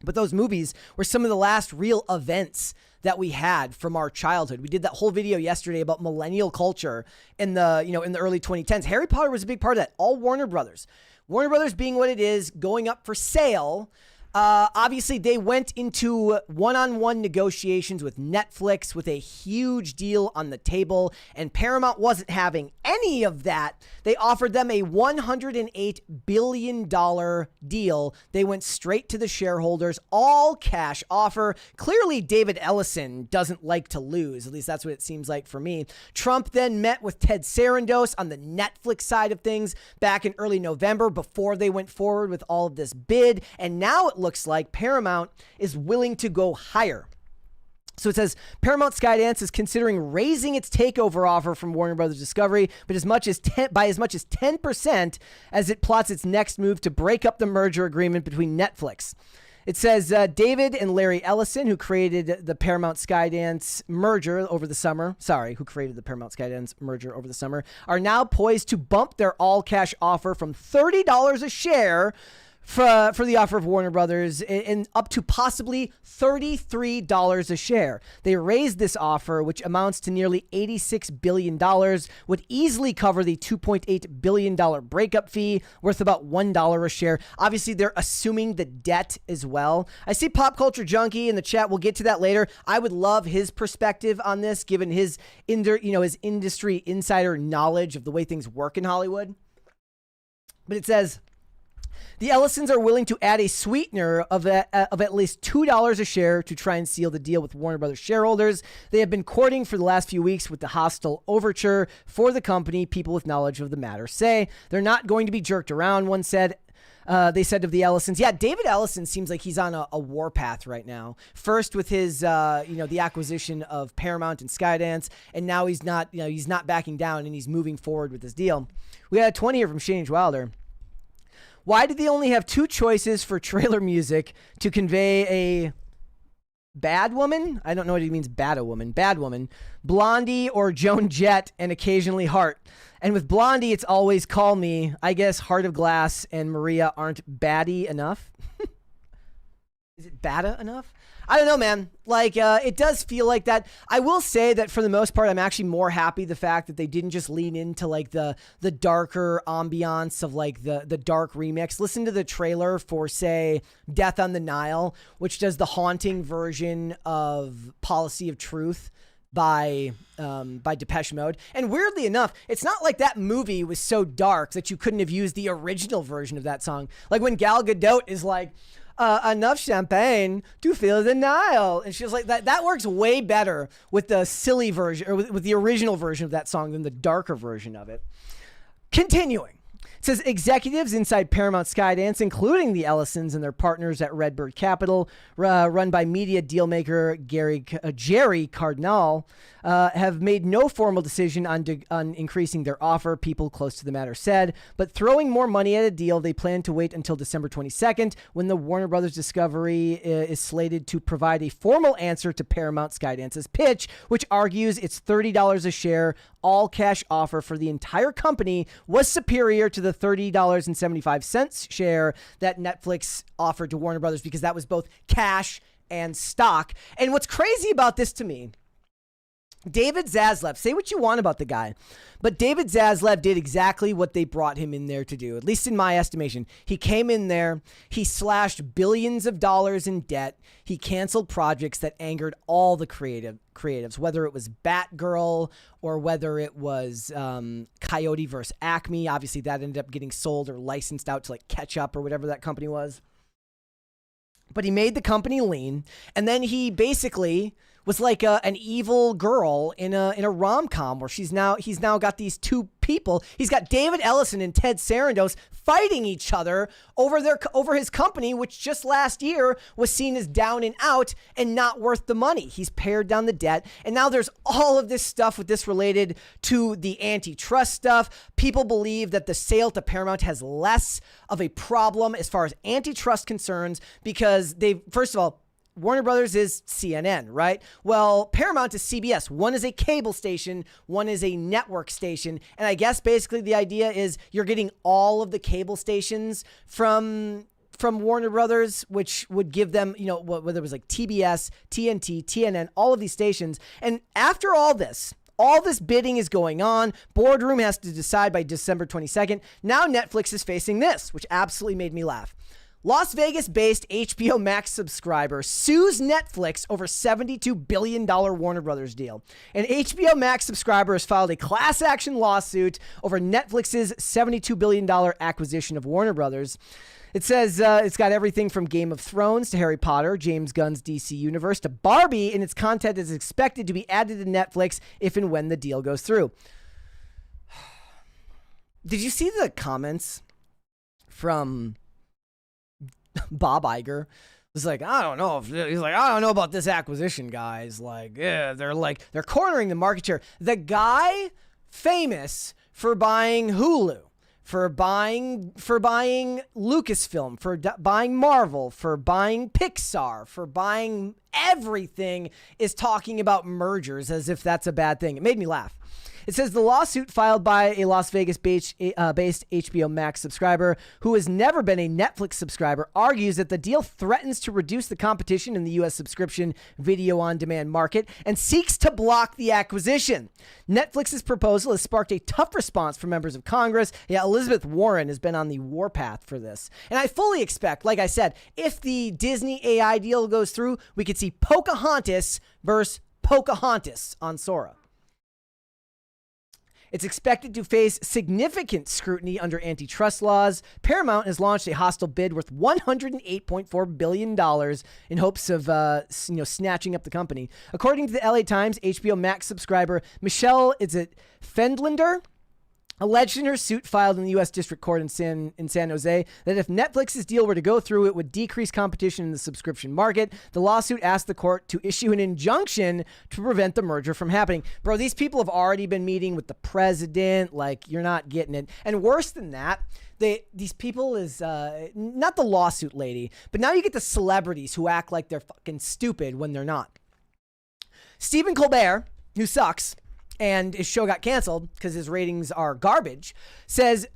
but those movies were some of the last real events that we had from our childhood. We did that whole video yesterday about millennial culture in the early 2010s. Harry Potter was a big part of that. All Warner Brothers. Warner Brothers being what it is, going up for sale. Obviously, they went into one-on-one negotiations with Netflix with a huge deal on the table, and Paramount wasn't having any of that. They offered them a $108 billion deal. They went straight to the shareholders, all cash offer. Clearly, David Ellison doesn't like to lose. At least that's what it seems like for me. Trump then met with Ted Sarandos on the Netflix side of things back in early November before they went forward with all of this bid, and now it looks like Paramount is willing to go higher. So it says Paramount Skydance is considering raising its takeover offer from Warner Brothers Discovery, but by as much as 10% as it plots its next move to break up the merger agreement between Netflix. It says David and Larry Ellison, who created the Paramount Skydance merger over the summer, are now poised to bump their all-cash offer from $30 a share for the offer of Warner Brothers and up to possibly $33 a share. They raised this offer, which amounts to nearly $86 billion, would easily cover the $2.8 billion breakup fee, worth about $1 a share. Obviously, they're assuming the debt as well. I see Pop Culture Junkie in the chat. We'll get to that later. I would love his perspective on this, given his industry insider knowledge of the way things work in Hollywood. But it says, the Ellisons are willing to add a sweetener of at least $2 a share to try and seal the deal with Warner Brothers shareholders. They have been courting for the last few weeks with the hostile overture for the company. People with knowledge of the matter say they're not going to be jerked around, one said. They said of the Ellisons. Yeah, David Ellison seems like he's on a warpath right now. First with his, the acquisition of Paramount and Skydance, and now he's not backing down and he's moving forward with this deal. We got a 20 here from Shane Wilder. Why did they only have two choices for trailer music to convey a bad woman? I don't know what he means, bad woman. Blondie or Joan Jett and occasionally Heart. And with Blondie, it's always Call Me. I guess Heart of Glass and Maria aren't baddie enough. Is it bada enough? I don't know, man. It does feel like that. I will say that for the most part, I'm actually more happy the fact that they didn't just lean into the darker ambiance of the dark remix. Listen to the trailer for, say, Death on the Nile, which does the haunting version of Policy of Truth by Depeche Mode. And weirdly enough, it's not like that movie was so dark that you couldn't have used the original version of that song. Like when Gal Gadot is like, enough champagne to fill the Nile. And she was like, that works way better with the silly version, or with the original version of that song than the darker version of it. Continuing. It says executives inside Paramount Skydance, including the Ellisons and their partners at Redbird Capital, run by media dealmaker Jerry Cardinal, have made no formal decision on increasing their offer, people close to the matter said, but throwing more money at a deal, they plan to wait until December 22nd, when the Warner Brothers Discovery is slated to provide a formal answer to Paramount Skydance's pitch, which argues its $30 a share all-cash offer for the entire company was superior to the $30.75 share that Netflix offered to Warner Brothers, because that was both cash and stock. And what's crazy about this to me, David Zaslav, say what you want about the guy, but David Zaslav did exactly what they brought him in there to do, at least in my estimation. He came in there, he slashed billions of dollars in debt, he canceled projects that angered all the creatives, whether it was Batgirl or whether it was Coyote vs. Acme. Obviously, that ended up getting sold or licensed out to Ketchup or whatever that company was. But he made the company lean, and then he basically was like an evil girl in a rom-com where he's now got these two people. He's got David Ellison and Ted Sarandos fighting each other over his company, which just last year was seen as down and out and not worth the money. He's pared down the debt, and now there's all of this stuff with this related to the antitrust stuff. People believe that the sale to Paramount has less of a problem as far as antitrust concerns, because first of all, Warner Brothers is CNN, right? Well, Paramount is CBS. One is a cable station, one is a network station. And I guess basically the idea is you're getting all of the cable stations from Warner Brothers, which would give them, whether it was like TBS, TNT, TNN, all of these stations. And after all this bidding is going on, boardroom has to decide by December 22nd. Now Netflix is facing this, which absolutely made me laugh. Las Vegas-based HBO Max subscriber sues Netflix over $72 billion Warner Brothers deal. An HBO Max subscriber has filed a class action lawsuit over Netflix's $72 billion acquisition of Warner Brothers. It says it's got everything from Game of Thrones to Harry Potter, James Gunn's DC universe, to Barbie, and its content is expected to be added to Netflix if and when the deal goes through. Did you see the comments from Bob Iger? Was like, I don't know about this acquisition, guys. Like, yeah, they're cornering the market share. The guy famous for buying Hulu, for buying Lucasfilm, for buying Marvel, for buying Pixar, for buying everything, is talking about mergers as if that's a bad thing. It made me laugh. It says the lawsuit filed by a Las Vegas-based HBO Max subscriber who has never been a Netflix subscriber argues that the deal threatens to reduce the competition in the U.S. subscription video on-demand market and seeks to block the acquisition. Netflix's proposal has sparked a tough response from members of Congress. Yeah, Elizabeth Warren has been on the warpath for this. And I fully expect, like I said, if the Disney AI deal goes through, we could see Pocahontas versus Pocahontas on Sora. It's expected to face significant scrutiny under antitrust laws. Paramount has launched a hostile bid worth $108.4 billion in hopes of snatching up the company. According to the LA Times, HBO Max subscriber Michelle Fendlander alleged in her suit filed in the U.S. District Court in San Jose that if Netflix's deal were to go through, it would decrease competition in the subscription market. The lawsuit asked the court to issue an injunction to prevent the merger from happening. Bro, these people have already been meeting with the president. Like, you're not getting it. And worse than that, these people is not the lawsuit lady, but now you get the celebrities who act like they're fucking stupid when they're not. Stephen Colbert, who sucks, and his show got canceled because his ratings are garbage, says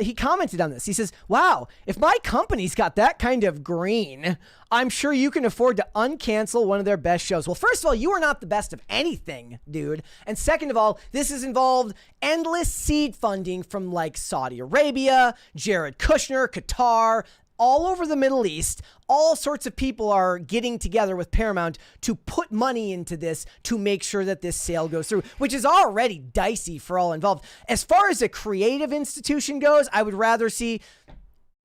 he commented on this. He says, wow, if my company's got that kind of green, I'm sure you can afford to uncancel one of their best shows. Well, first of all, you are not the best of anything, dude. And second of all, this has involved endless seed funding from like Saudi Arabia, Jared Kushner, Qatar, all over the Middle East. All sorts of people are getting together with Paramount to put money into this to make sure that this sale goes through, which is already dicey for all involved. As far as a creative institution goes, I would rather see,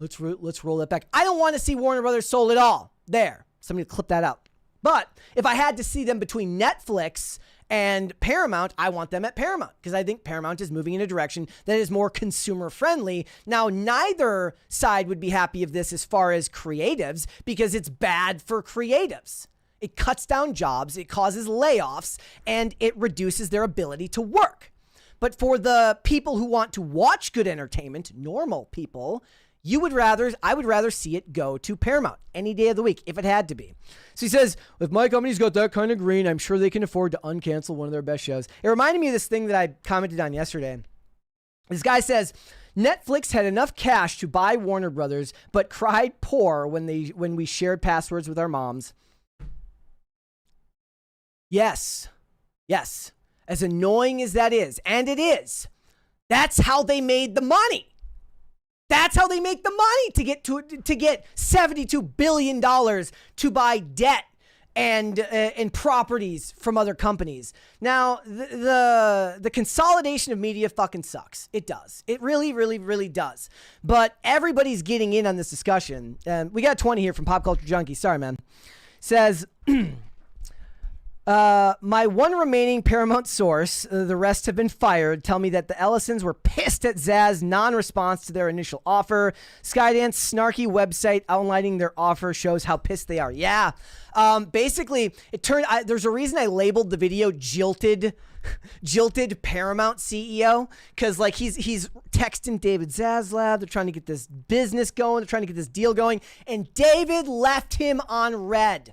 let's roll that back. I don't want to see Warner Brothers sold at all. There, somebody clip that out. But if I had to see them between Netflix and Paramount, I want them at Paramount because I think Paramount is moving in a direction that is more consumer friendly. Now, neither side would be happy of this as far as creatives because it's bad for creatives. It cuts down jobs, it causes layoffs, and it reduces their ability to work. But for the people who want to watch good entertainment, normal people, I would rather see it go to Paramount any day of the week if it had to be. So he says, if my company's got that kind of green, I'm sure they can afford to uncancel one of their best shows. It reminded me of this thing that I commented on yesterday. This guy says, Netflix had enough cash to buy Warner Brothers, but cried poor when we shared passwords with our moms. Yes. As annoying as that is, and it is, that's how they made the money. That's how they make the money to get $72 billion to buy debt and properties from other companies. Now, the consolidation of media fucking sucks. It does. It really, really, really does. But everybody's getting in on this discussion. We got 20 here from Pop Culture Junkie. Sorry, man. Says... my one remaining Paramount source, the rest have been fired, tell me that the Ellisons were pissed at Zaz's non-response to their initial offer. Skydance snarky website outlining their offer shows how pissed they are. Yeah. Basically, there's a reason I labeled the video jilted Paramount CEO, because like he's texting David Zaslav. They're trying to get this business going. They're trying to get this deal going. And David left him on red.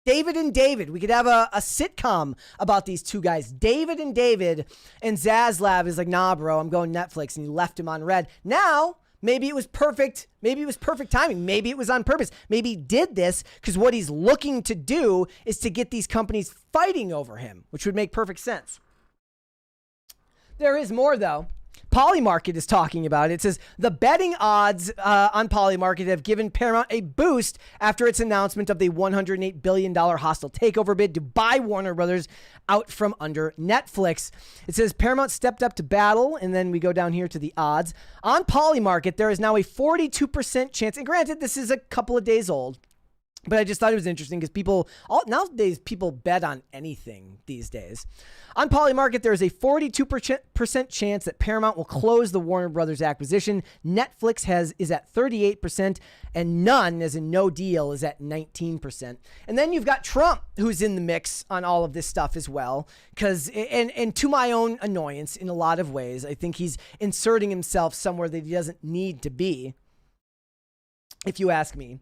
David and David. We could have a sitcom about these two guys. David and Zaslav is like, nah, bro, I'm going Netflix. And he left him on red. Now, maybe it was perfect. Maybe it was perfect timing. Maybe it was on purpose. Maybe he did this because what he's looking to do is to get these companies fighting over him, which would make perfect sense. There is more, though. Polymarket is talking about it. It says the betting odds on Polymarket have given Paramount a boost after its announcement of the $108 billion hostile takeover bid to buy Warner Brothers out from under Netflix. It says Paramount stepped up to battle, and then we go down here to the odds. On Polymarket, there is now a 42% chance, and granted, this is a couple of days old, but I just thought it was interesting because nowadays people bet on anything these days. On Polymarket, there is a 42% chance that Paramount will close the Warner Brothers acquisition. Netflix is at 38%, and none, as in no deal, is at 19%. And then you've got Trump, who's in the mix on all of this stuff as well. And to my own annoyance, in a lot of ways, I think he's inserting himself somewhere that he doesn't need to be, if you ask me.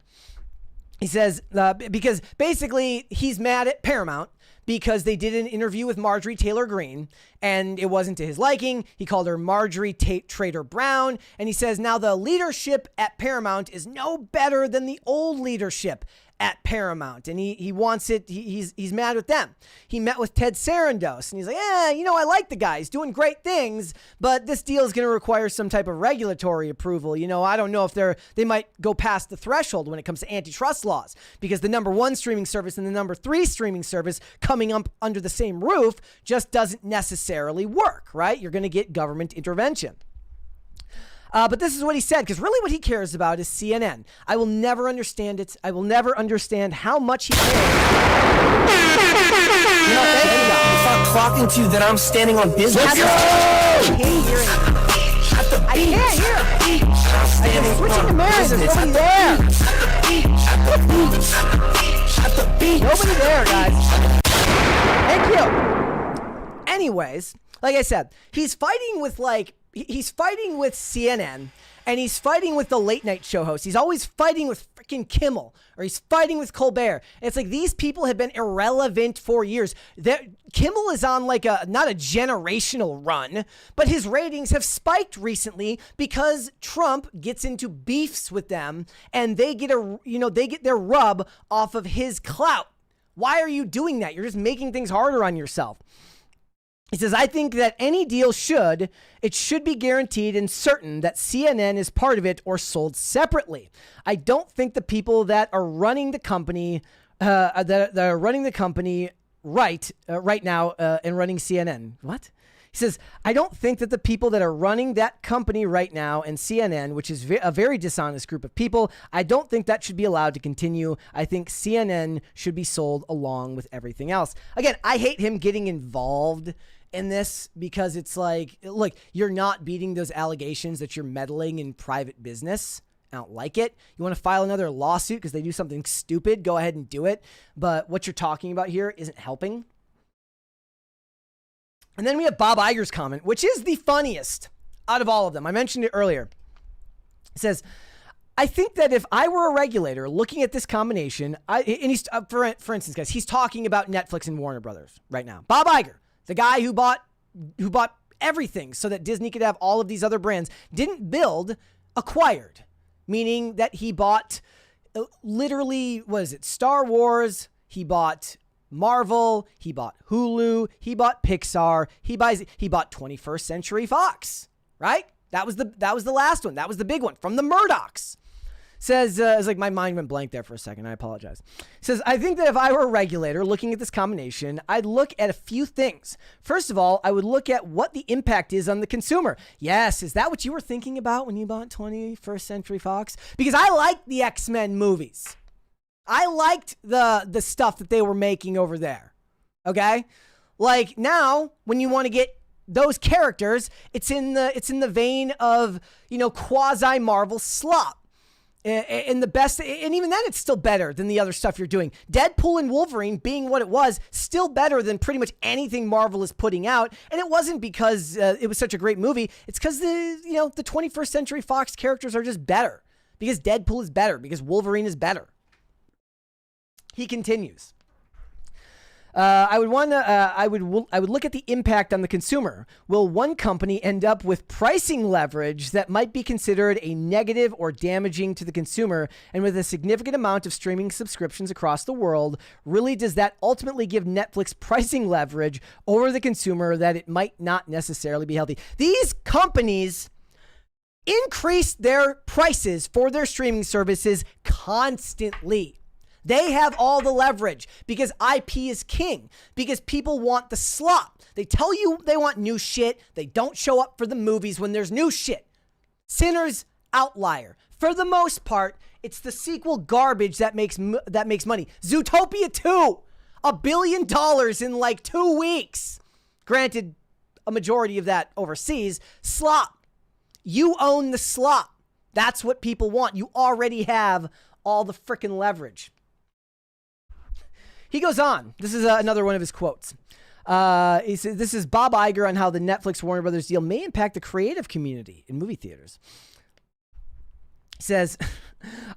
He says, because basically he's mad at Paramount because they did an interview with Marjorie Taylor Greene and it wasn't to his liking. He called her Marjorie Trader Brown. And he says now the leadership at Paramount is no better than the old leadership at Paramount, and he wants it. He's mad with them. He met with Ted Sarandos, and he's like, I like the guy. He's doing great things, but this deal is going to require some type of regulatory approval. I don't know if they might go past the threshold when it comes to antitrust laws, because the number 1 streaming service and the number 3 streaming service coming up under the same roof just doesn't necessarily work, right? You're going to get government intervention. But this is what he said, because really what he cares about is CNN. I will never understand it. I will never understand how much he cares. If I'm talking to you, then I'm standing on business. I can't hear him. I can't hear him. I'm switching to Mary. There's nobody there. Nobody there, guys. Thank you. Anyways, like I said, he's fighting with CNN, and he's fighting with the late night show hosts. He's always fighting with freaking Kimmel, or he's fighting with Colbert. It's like these people have been irrelevant for years. Kimmel is on not a generational run, but his ratings have spiked recently because Trump gets into beefs with them, and they get their rub off of his clout. Why are you doing that? You're just making things harder on yourself. He says, I think that any deal should be guaranteed and certain that CNN is part of it or sold separately. I don't think the people that are running the company, right now and running CNN. What? He says, I don't think that the people that are running that company right now and CNN, which is a very dishonest group of people, I don't think that should be allowed to continue. I think CNN should be sold along with everything else. Again, I hate him getting involved in this because it's like, look, you're not beating those allegations that you're meddling in private business. I don't like it. You want to file another lawsuit because they do something stupid, go ahead and do it. But what you're talking about here isn't helping. And then we have Bob Iger's comment, which is the funniest out of all of them. I mentioned it earlier. It says, I think that if I were a regulator looking at this combination, and he's for instance, guys, he's talking about Netflix and Warner Brothers right now. Bob Iger, the guy who bought everything so that Disney could have all of these other brands, didn't build, acquired, meaning that he bought literally, Star Wars, he bought Marvel, he bought Hulu, he bought Pixar, he bought 21st Century Fox, right? That was the last one. That was the big one from the Murdochs. Says, it's like my mind went blank there for a second. I apologize. Says, I think that if I were a regulator looking at this combination, I'd look at a few things. First of all, I would look at what the impact is on the consumer. Yes, is that what you were thinking about when you bought 21st Century Fox? Because I liked the X-Men movies. I liked the stuff that they were making over there. Okay? Like now, when you want to get those characters, it's in the vein of, quasi Marvel slop. And the best, and even then it's still better than the other stuff you're doing. Deadpool and Wolverine being what it was, still better than pretty much anything Marvel is putting out. And it wasn't because it was such a great movie. It's because the 21st Century Fox characters are just better. Because Deadpool is better. Because Wolverine is better. He continues. I would look at the impact on the consumer. Will one company end up with pricing leverage that might be considered a negative or damaging to the consumer? And with a significant amount of streaming subscriptions across the world, really does that ultimately give Netflix pricing leverage over the consumer that it might not necessarily be healthy? These companies increase their prices for their streaming services constantly. They have all the leverage because IP is king, because people want the slop. They tell you they want new shit. They don't show up for the movies when there's new shit. Sinners, outlier. For the most part, it's the sequel garbage that makes money. Zootopia 2, $1 billion in like 2 weeks. Granted, a majority of that overseas. Slop. You own the slop. That's what people want. You already have all the freaking leverage. He goes on. This is another one of his quotes. He says, this is Bob Iger on how the Netflix Warner Brothers deal may impact the creative community in movie theaters. He says,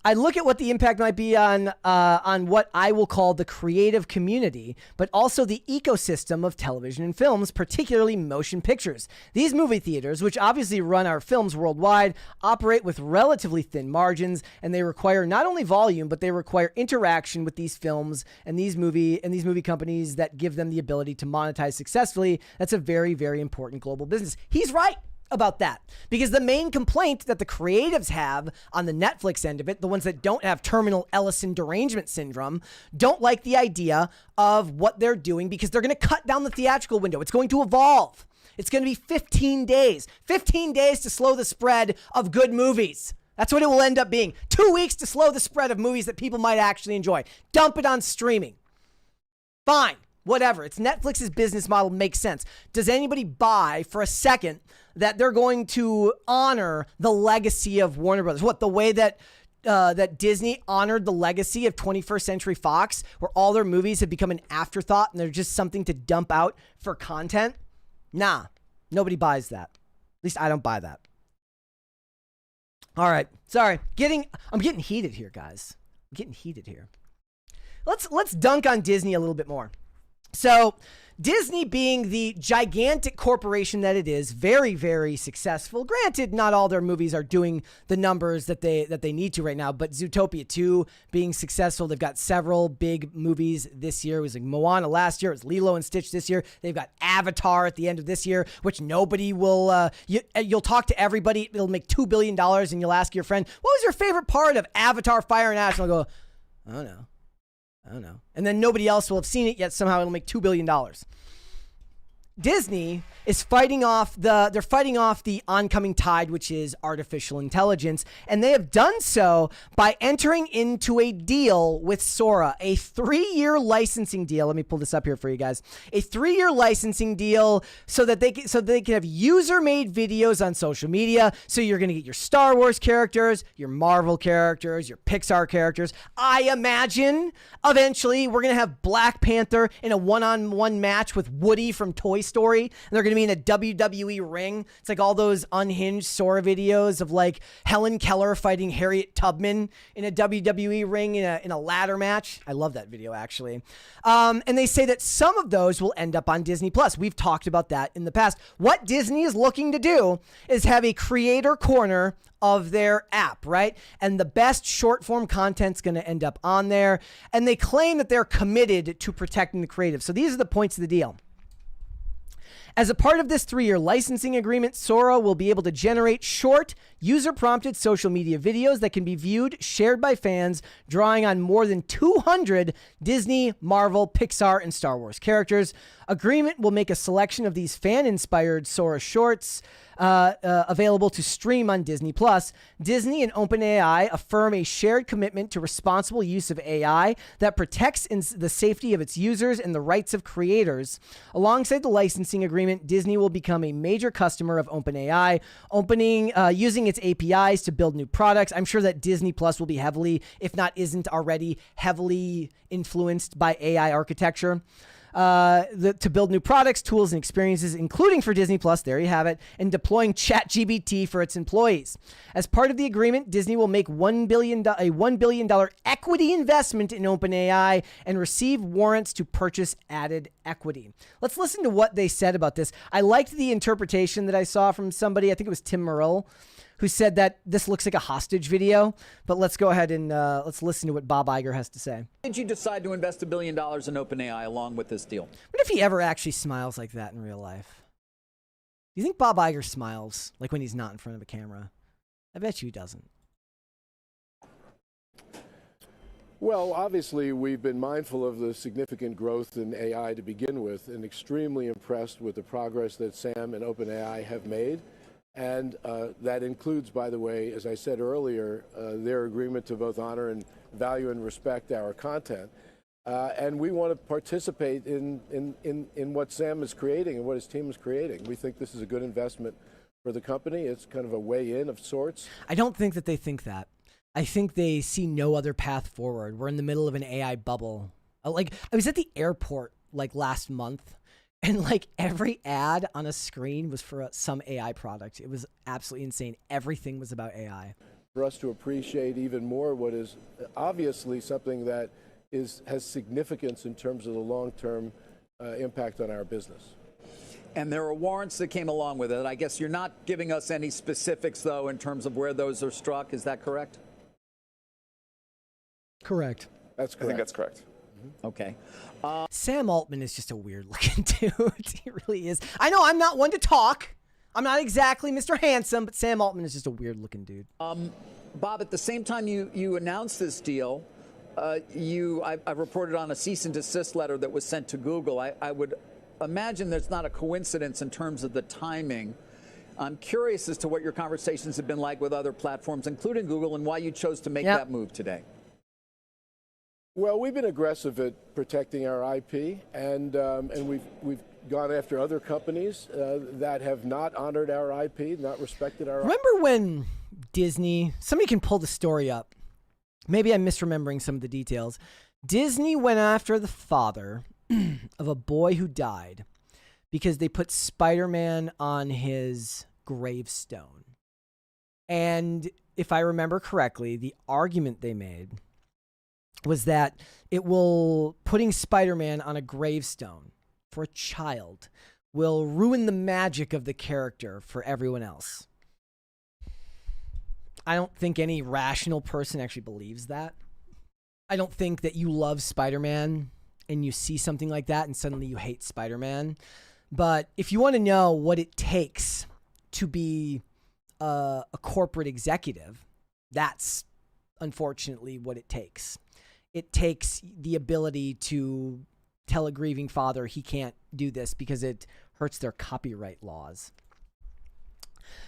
I look at what the impact might be on what I will call the creative community, but also the ecosystem of television and films, particularly motion pictures. These movie theaters, which obviously run our films worldwide, operate with relatively thin margins, and they require not only volume, but they require interaction with these films and these movie companies that give them the ability to monetize successfully. That's a very, very important global business. He's right about that, because the main complaint that the creatives have on the Netflix end of it, the ones that don't have terminal Ellison derangement syndrome, don't like the idea of what they're doing because they're going to cut down the theatrical window. It's going to evolve. It's going to be 15 days to slow the spread of good movies. That's what it will end up being. 2 weeks to slow the spread of movies that people might actually enjoy. Dump it on streaming. Fine. Whatever. It's Netflix's business model, makes sense. Does anybody buy for a second that they're going to honor the legacy of Warner Brothers? What, the way that that Disney honored the legacy of 21st Century Fox, where all their movies have become an afterthought and they're just something to dump out for content? Nah, nobody buys that. At least I don't buy that. All right, sorry. I'm getting heated here, guys. I'm getting heated here. Let's dunk on Disney a little bit more. So Disney, being the gigantic corporation that it is, very, very successful. Granted, not all their movies are doing the numbers that they need to right now, but Zootopia 2 being successful. They've got several big movies this year. It was like Moana last year. It was Lilo and Stitch this year. They've got Avatar at the end of this year, which nobody will, you'll talk to everybody. It'll make $2 billion and you'll ask your friend, what was your favorite part of Avatar, Fire and Ash? And they'll go, I don't know. And then nobody else will have seen it yet. Somehow it'll make $2 billion. Disney is fighting off the oncoming tide, which is artificial intelligence. And they have done so by entering into a deal with Sora, a 3-year licensing deal. Let me pull this up here for you guys. A 3-year licensing deal so that they can have user-made videos on social media. So you're going to get your Star Wars characters, your Marvel characters, your Pixar characters. I imagine eventually we're going to have Black Panther in a one-on-one match with Woody from Toy Story, and they're going to be in a WWE ring. It's like all those unhinged Sora videos of like Helen Keller fighting Harriet Tubman in a WWE ring in a ladder match. I love that video, actually. And they say that some of those will end up on Disney Plus. We've talked about that in the past. What Disney is looking to do is have a creator corner of their app, right? And the best short form content's going to end up on there. And they claim that they're committed to protecting the creative. So these are the points of the deal. As a part of this 3-year licensing agreement, Sora will be able to generate short, user-prompted social media videos that can be viewed, shared by fans, drawing on more than 200 Disney, Marvel, Pixar, and Star Wars characters. Agreement will make a selection of these fan-inspired Sora shorts available to stream on Disney+. Disney and OpenAI affirm a shared commitment to responsible use of AI that protects the safety of its users and the rights of creators. Alongside the licensing agreement, Disney will become a major customer of OpenAI, using its APIs to build new products. I'm sure that Disney Plus will be heavily, if not isn't already, heavily influenced by AI architecture. to build new products, tools, and experiences, including for Disney Plus. There you have it, and deploying ChatGPT for its employees. As part of the agreement, Disney will make a $1 billion equity investment in OpenAI and receive warrants to purchase added equity. Let's listen to what they said about this. I liked the interpretation that I saw from somebody. I think it was Tim Morrill, who said that this looks like a hostage video. But let's go ahead and let's listen to what Bob Iger has to say. Why did you decide to invest $1 billion in OpenAI along with this deal? What if he ever actually smiles like that in real life? Do you think Bob Iger smiles like when he's not in front of a camera? I bet you he doesn't. Well, obviously, we've been mindful of the significant growth in AI to begin with, and extremely impressed with the progress that Sam and OpenAI have made. And that includes, by the way, as I said earlier, their agreement to both honor and value and respect our content. And we want to participate in what Sam is creating and what his team is creating. We think this is a good investment for the company. It's kind of a way in of sorts. I don't think that they think that. I think they see no other path forward. We're in the middle of an AI bubble. Like, I was at the airport like last month, and like every ad on a screen was for some AI product. It was absolutely insane. Everything was about AI. For us to appreciate even more what is obviously something that has significance in terms of the long-term impact on our business. And there are warrants that came along with it. I guess you're not giving us any specifics, though, in terms of where those are struck. Is that correct? Correct. That's correct. I think that's correct. Okay. Sam Altman is just a weird looking dude. He really is. I know I'm not one to talk. I'm not exactly Mr. Handsome, but Sam Altman is just a weird looking dude. Bob, at the same time you announced this deal, I reported on a cease and desist letter that was sent to Google. I would imagine there's not a coincidence in terms of the timing. I'm curious as to what your conversations have been like with other platforms, including Google, and why you chose to make that move today. Well, we've been aggressive at protecting our IP, and we've gone after other companies that have not honored our IP, not respected our IP. Remember when Disney, somebody can pull the story up. Maybe I'm misremembering some of the details. Disney went after the father of a boy who died because they put Spider-Man on his gravestone. And if I remember correctly, the argument they made was that putting Spider-Man on a gravestone for a child will ruin the magic of the character for everyone else. I don't think any rational person actually believes that. I don't think that you love Spider-Man and you see something like that and suddenly you hate Spider-Man. But if you want to know what it takes to be a corporate executive, that's unfortunately what it takes. It takes the ability to tell a grieving father he can't do this because it hurts their copyright laws.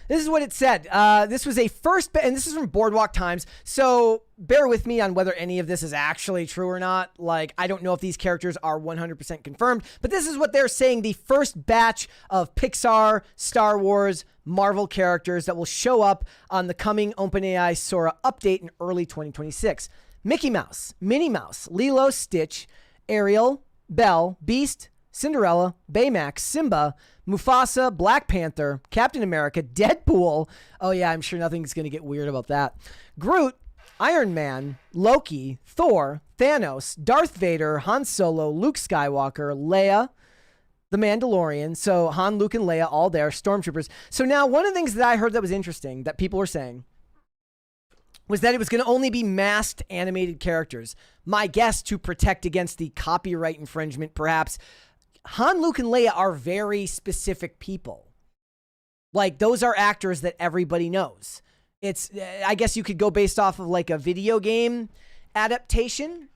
This is what it said. This was a first, and this is from Boardwalk Times. So bear with me on whether any of this is actually true or not. Like, I don't know if these characters are 100% confirmed, but this is what they're saying. The first batch of Pixar, Star Wars, Marvel characters that will show up on the coming OpenAI Sora update in early 2026. Mickey Mouse, Minnie Mouse, Lilo, Stitch, Ariel, Belle, Beast, Cinderella, Baymax, Simba, Mufasa, Black Panther, Captain America, Deadpool. Oh yeah, I'm sure nothing's going to get weird about that. Groot, Iron Man, Loki, Thor, Thanos, Darth Vader, Han Solo, Luke Skywalker, Leia, The Mandalorian. So Han, Luke, and Leia all there, Stormtroopers. So now one of the things that I heard that was interesting that people were saying was that it was going to only be masked animated characters. My guess, to protect against the copyright infringement, perhaps. Han, Luke, and Leia are very specific people. Like, those are actors that everybody knows. It's, I guess you could go based off of like a video game adaptation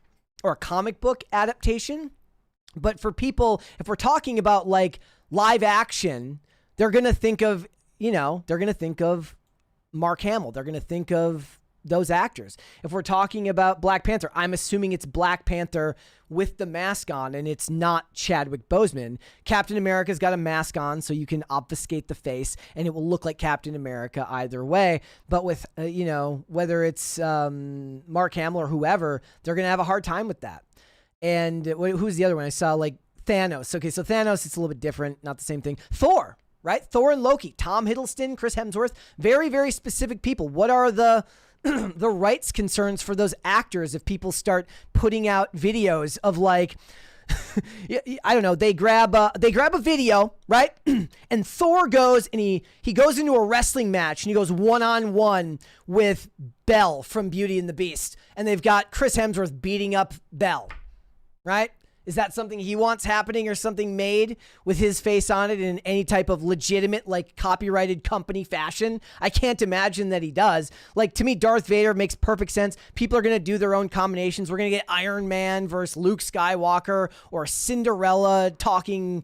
or a comic book adaptation. But for people, if we're talking about like live action, they're going to think of, they're going to think of Mark Hamill. They're going to think of those actors. If we're talking about Black Panther, I'm assuming it's Black Panther with the mask on and it's not Chadwick Boseman. Captain America's got a mask on so you can obfuscate the face and it will look like Captain America either way. But with, whether it's Mark Hamill or whoever, they're going to have a hard time with that. And who's the other one? I saw like Thanos. Okay, so Thanos, it's a little bit different, not the same thing. Thor, right? Thor and Loki, Tom Hiddleston, Chris Hemsworth, very, very specific people. What are the the rights concerns for those actors if people start putting out videos of like, I don't know, they grab a video, right? And Thor goes and he goes into a wrestling match and he goes one-on-one with Belle from Beauty and the Beast. And they've got Chris Hemsworth beating up Belle, right? Is that something he wants happening, or something made with his face on it in any type of legitimate, like, copyrighted company fashion? I can't imagine that he does. Like, to me, Darth Vader makes perfect sense. People are going to do their own combinations. We're going to get Iron Man versus Luke Skywalker, or Cinderella talking,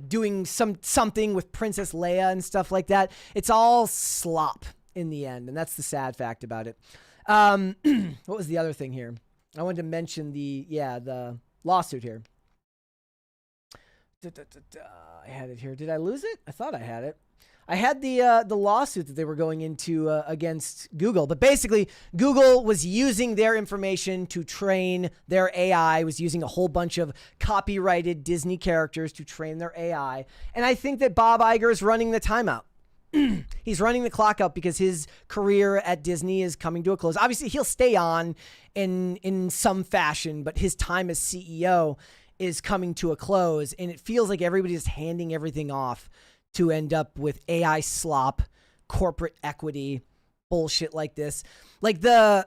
doing something with Princess Leia and stuff like that. It's all slop in the end, and that's the sad fact about it. What was the other thing here? I wanted to mention the lawsuit here. I had it here. Did I lose it? I thought I had it. I had the lawsuit that they were going into against Google. But basically, Google was using their information to train their AI, was using a whole bunch of copyrighted Disney characters to train their AI. And I think that Bob Iger is running the timeout. He's running the clock out because his career at Disney is coming to a close. Obviously, he'll stay on in some fashion, but his time as CEO is coming to a close, and it feels like everybody's handing everything off to end up with AI slop, corporate equity, bullshit like this. Like the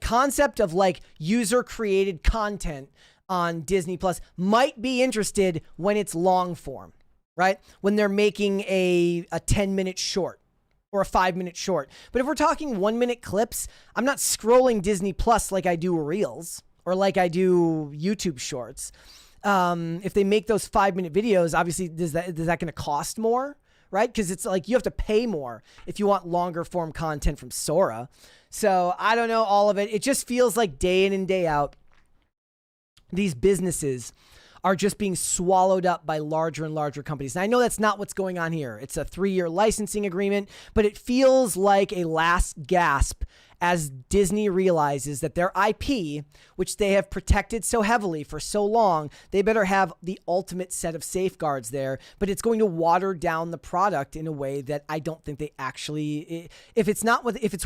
concept of like user created content on Disney Plus might be interested when it's long form. Right? When they're making a 10-minute short or a 5-minute short. But if we're talking 1-minute clips, I'm not scrolling Disney Plus like I do Reels or like I do YouTube shorts. If they make those 5-minute videos, obviously, is that going to cost more? Right? Because it's like you have to pay more if you want longer form content from Sora. So I don't know all of it. It just feels like day in and day out, these businesses are just being swallowed up by larger and larger companies. And I know that's not what's going on here. It's a 3-year licensing agreement, but it feels like a last gasp as Disney realizes that their IP, which they have protected so heavily for so long, they better have the ultimate set of safeguards there, but it's going to water down the product in a way that I don't think they actually, if it's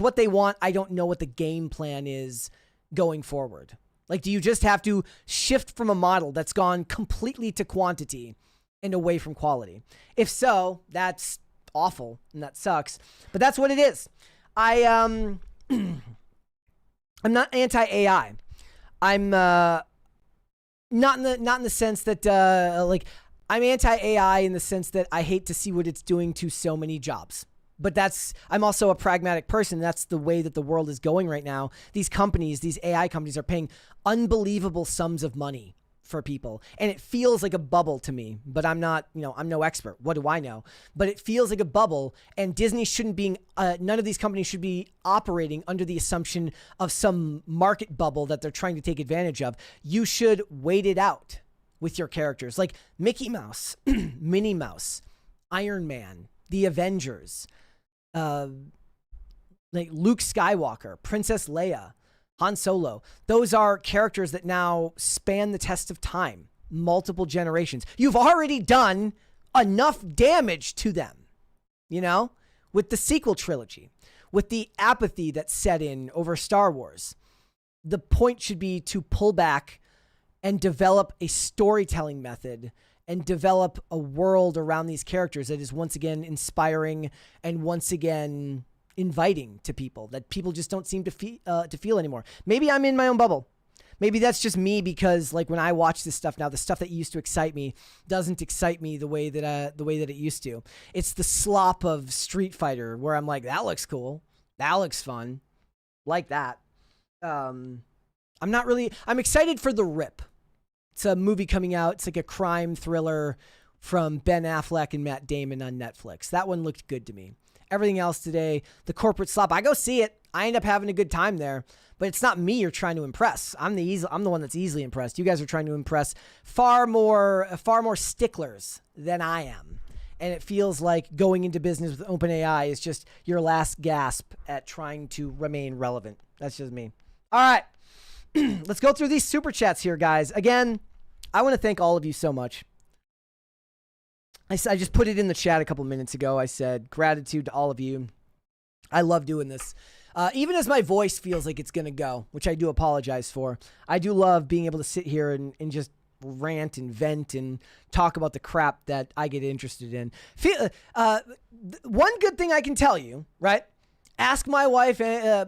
what they want, I don't know what the game plan is going forward. Like, do you just have to shift from a model that's gone completely to quantity and away from quality? If so, that's awful and that sucks. But that's what it is. I'm not anti-AI. I'm not in the sense that like I'm anti-AI in the sense that I hate to see what it's doing to so many jobs. But I'm also a pragmatic person. That's the way that the world is going right now. These companies, these AI companies are paying unbelievable sums of money for people. And it feels like a bubble to me, but I'm not, I'm no expert. What do I know? But it feels like a bubble, and Disney shouldn't be, none of these companies should be operating under the assumption of some market bubble that they're trying to take advantage of. You should wait it out with your characters like Mickey Mouse, Minnie Mouse, Iron Man, the Avengers, like Luke Skywalker, Princess Leia, Han Solo. Those are characters that now span the test of time, multiple generations. You've already done enough damage to them, with the sequel trilogy, with the apathy that set in over Star Wars. The point should be to pull back and develop a storytelling method and develop a world around these characters that is once again inspiring and once again inviting to people that people just don't seem to feel anymore. Maybe I'm in my own bubble. Maybe that's just me because like when I watch this stuff now, the stuff that used to excite me doesn't excite me the way that it used to. It's the slop of Street Fighter where I'm like, that looks cool. That looks fun. Like that. I'm excited for The Rip. It's a movie coming out. It's like a crime thriller from Ben Affleck and Matt Damon on Netflix. That one looked good to me. Everything else today, the corporate slop, I go see it. I end up having a good time there, but it's not me you're trying to impress. I'm the one that's easily impressed. You guys are trying to impress far more sticklers than I am. And it feels like going into business with OpenAI is just your last gasp at trying to remain relevant. That's just me. All right. Let's go through these super chats here, guys. Again, I want to thank all of you so much. I just put it in the chat a couple minutes ago. I said gratitude to all of you. I love doing this. Even as my voice feels like it's going to go, which I do apologize for. I do love being able to sit here and just rant and vent and talk about the crap that I get interested in. One good thing I can tell you, right? Ask my wife.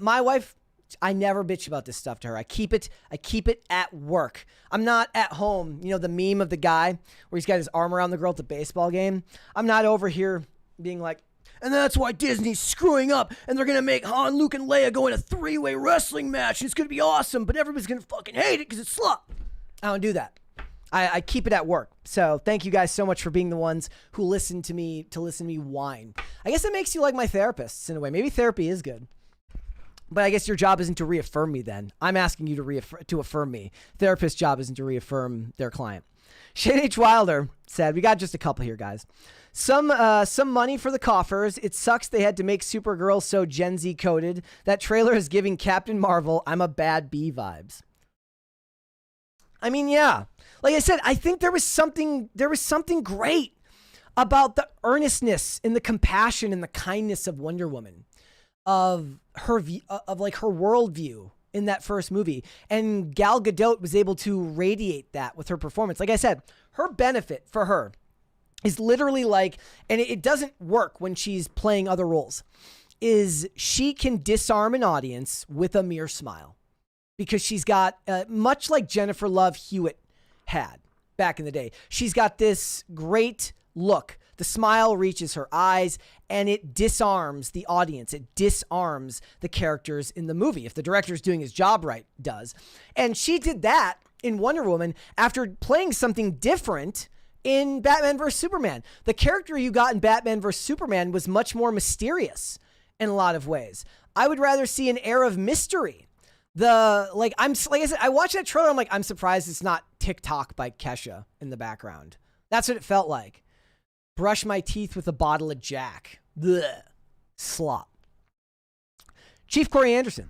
My wife, I never bitch about this stuff to her. I keep it at work. I'm not at home. You know, the meme of the guy where he's got his arm around the girl at the baseball game. I'm not over here being like, and that's why Disney's screwing up, and they're going to make Han, Luke, and Leia go in a 3-way wrestling match, and it's going to be awesome, but everybody's going to fucking hate it because it's slop. I don't do that. I keep it at work. So thank you guys so much for being the ones who listen to me whine. I guess it makes you like my therapists in a way. Maybe therapy is good. But I guess your job isn't to reaffirm me then. I'm asking you to affirm me. Therapist's job isn't to reaffirm their client. Shane H. Wilder said, we got just a couple here, guys. Some money for the coffers. It sucks they had to make Supergirl so Gen Z coded. That trailer is giving Captain Marvel, I'm a bad bee vibes. I mean, yeah. Like I said, I think there was something great about the earnestness and the compassion and the kindness of Wonder Woman, of her like her worldview in that first movie. And Gal Gadot was able to radiate that with her performance. Like I said, her benefit for her is literally like, and it doesn't work when she's playing other roles, is she can disarm an audience with a mere smile. Because she's got, much like Jennifer Love Hewitt had back in the day, she's got this great look. The smile reaches her eyes and it disarms the audience. It disarms the characters in the movie. If the director's doing his job right, does. And she did that in Wonder Woman after playing something different in Batman vs. Superman. The character you got in Batman vs. Superman was much more mysterious in a lot of ways. I would rather see an air of mystery. Like I said, I watched that trailer. I'm like, I'm surprised it's not TikTok by Kesha in the background. That's what it felt like. Brush my teeth with a bottle of Jack. Blech. Slop. Chief Corey Anderson.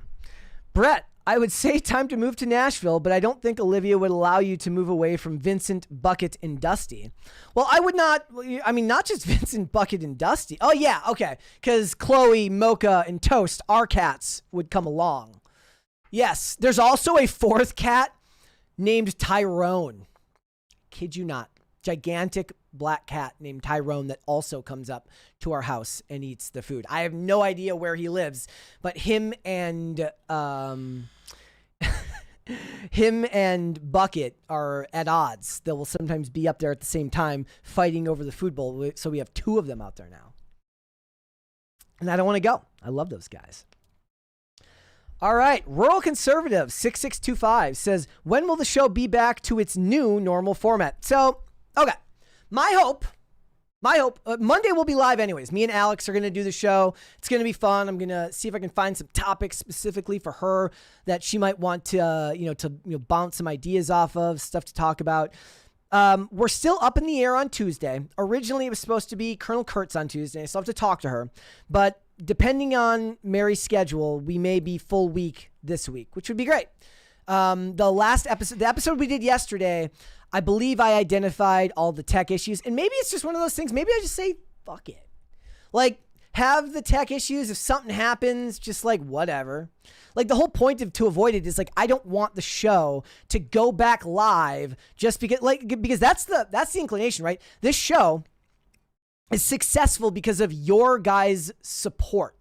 Brett, I would say time to move to Nashville, but I don't think Olivia would allow you to move away from Vincent, Bucket, and Dusty. Well, I would not. I mean, not just Vincent, Bucket, and Dusty. Oh, yeah. Okay. Because Chloe, Mocha, and Toast, our cats, would come along. Yes, there's also a fourth cat named Tyrone. Kid you not. Gigantic black cat named Tyrone that also comes up to our house and eats the food. I have no idea where he lives, but him and Bucket are at odds. They will sometimes be up there at the same time fighting over the food bowl. So we have two of them out there now. And I don't want to go. I love those guys. All right, Rural Conservative 6625 says, when will the show be back to its new normal format? So, okay, my hope, Monday we'll be live anyways. Me and Alex are going to do the show. It's going to be fun. I'm going to see if I can find some topics specifically for her that she might want to bounce some ideas off of, stuff to talk about. We're still up in the air on Tuesday. Originally, it was supposed to be Colonel Kurtz on Tuesday. I still have to talk to her, but depending on Mary's schedule, we may be full week this week, which would be great. The episode we did yesterday, I believe I identified all the tech issues, and maybe it's just one of those things. Maybe I just say, fuck it. Like, have the tech issues. If something happens, just like whatever. Like the whole point to avoid it is like, I don't want the show to go back live just because that's the inclination, right? This show is successful because of your guys' support.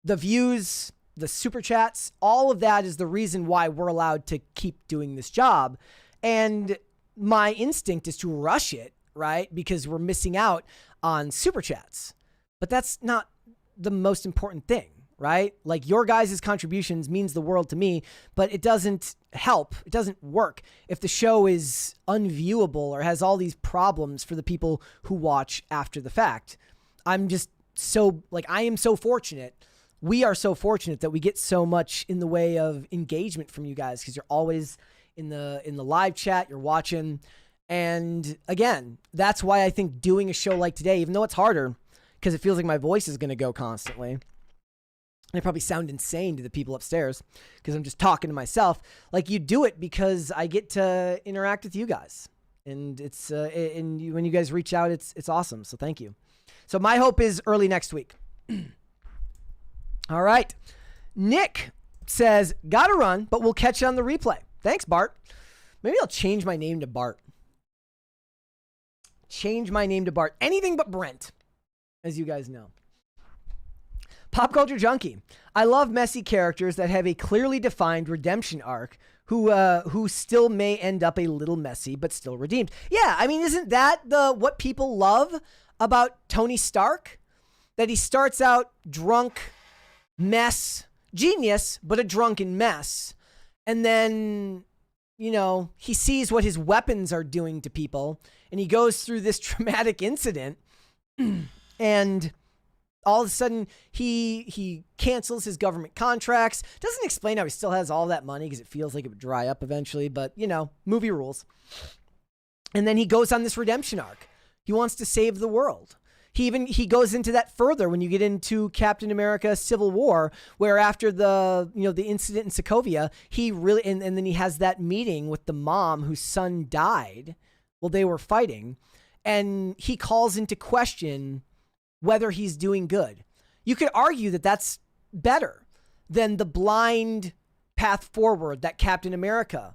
The views, the super chats, all of that is the reason why we're allowed to keep doing this job. And my instinct is to rush it, right? Because we're missing out on super chats. But that's not the most important thing, right? Like your guys' contributions means the world to me, but it doesn't help. It doesn't work if the show is unviewable or has all these problems for the people who watch after the fact. I'm just so I am so fortunate. We are so fortunate that we get so much in the way of engagement from you guys because you're always in the live chat, you're watching. And again, that's why I think doing a show like today, even though it's harder because it feels like my voice is going to go constantly, and I probably sound insane to the people upstairs because I'm just talking to myself. Like, you do it because I get to interact with you guys. And it's when you guys reach out, it's awesome. So thank you. So my hope is early next week. All right. Nick says, gotta run, but we'll catch you on the replay. Thanks, Bart. Maybe I'll change my name to Bart. Change my name to Bart. Anything but Brent, as you guys know. Pop Culture Junkie. I love messy characters that have a clearly defined redemption arc who still may end up a little messy, but still redeemed. Yeah, I mean, isn't that what people love about Tony Stark? That he starts out drunk, mess, genius, but a drunken mess. And then, you know, he sees what his weapons are doing to people, and he goes through this traumatic incident, and all of a sudden he cancels his government contracts. Doesn't explain how he still has all that money because it feels like it would dry up eventually, but, you know, movie rules. And then he goes on this redemption arc. He wants to save the world. He goes into that further when you get into Captain America Civil War, where after the incident in Sokovia, he really, and then he has that meeting with the mom whose son died while they were fighting, and he calls into question whether he's doing good. You could argue that that's better than the blind path forward that Captain America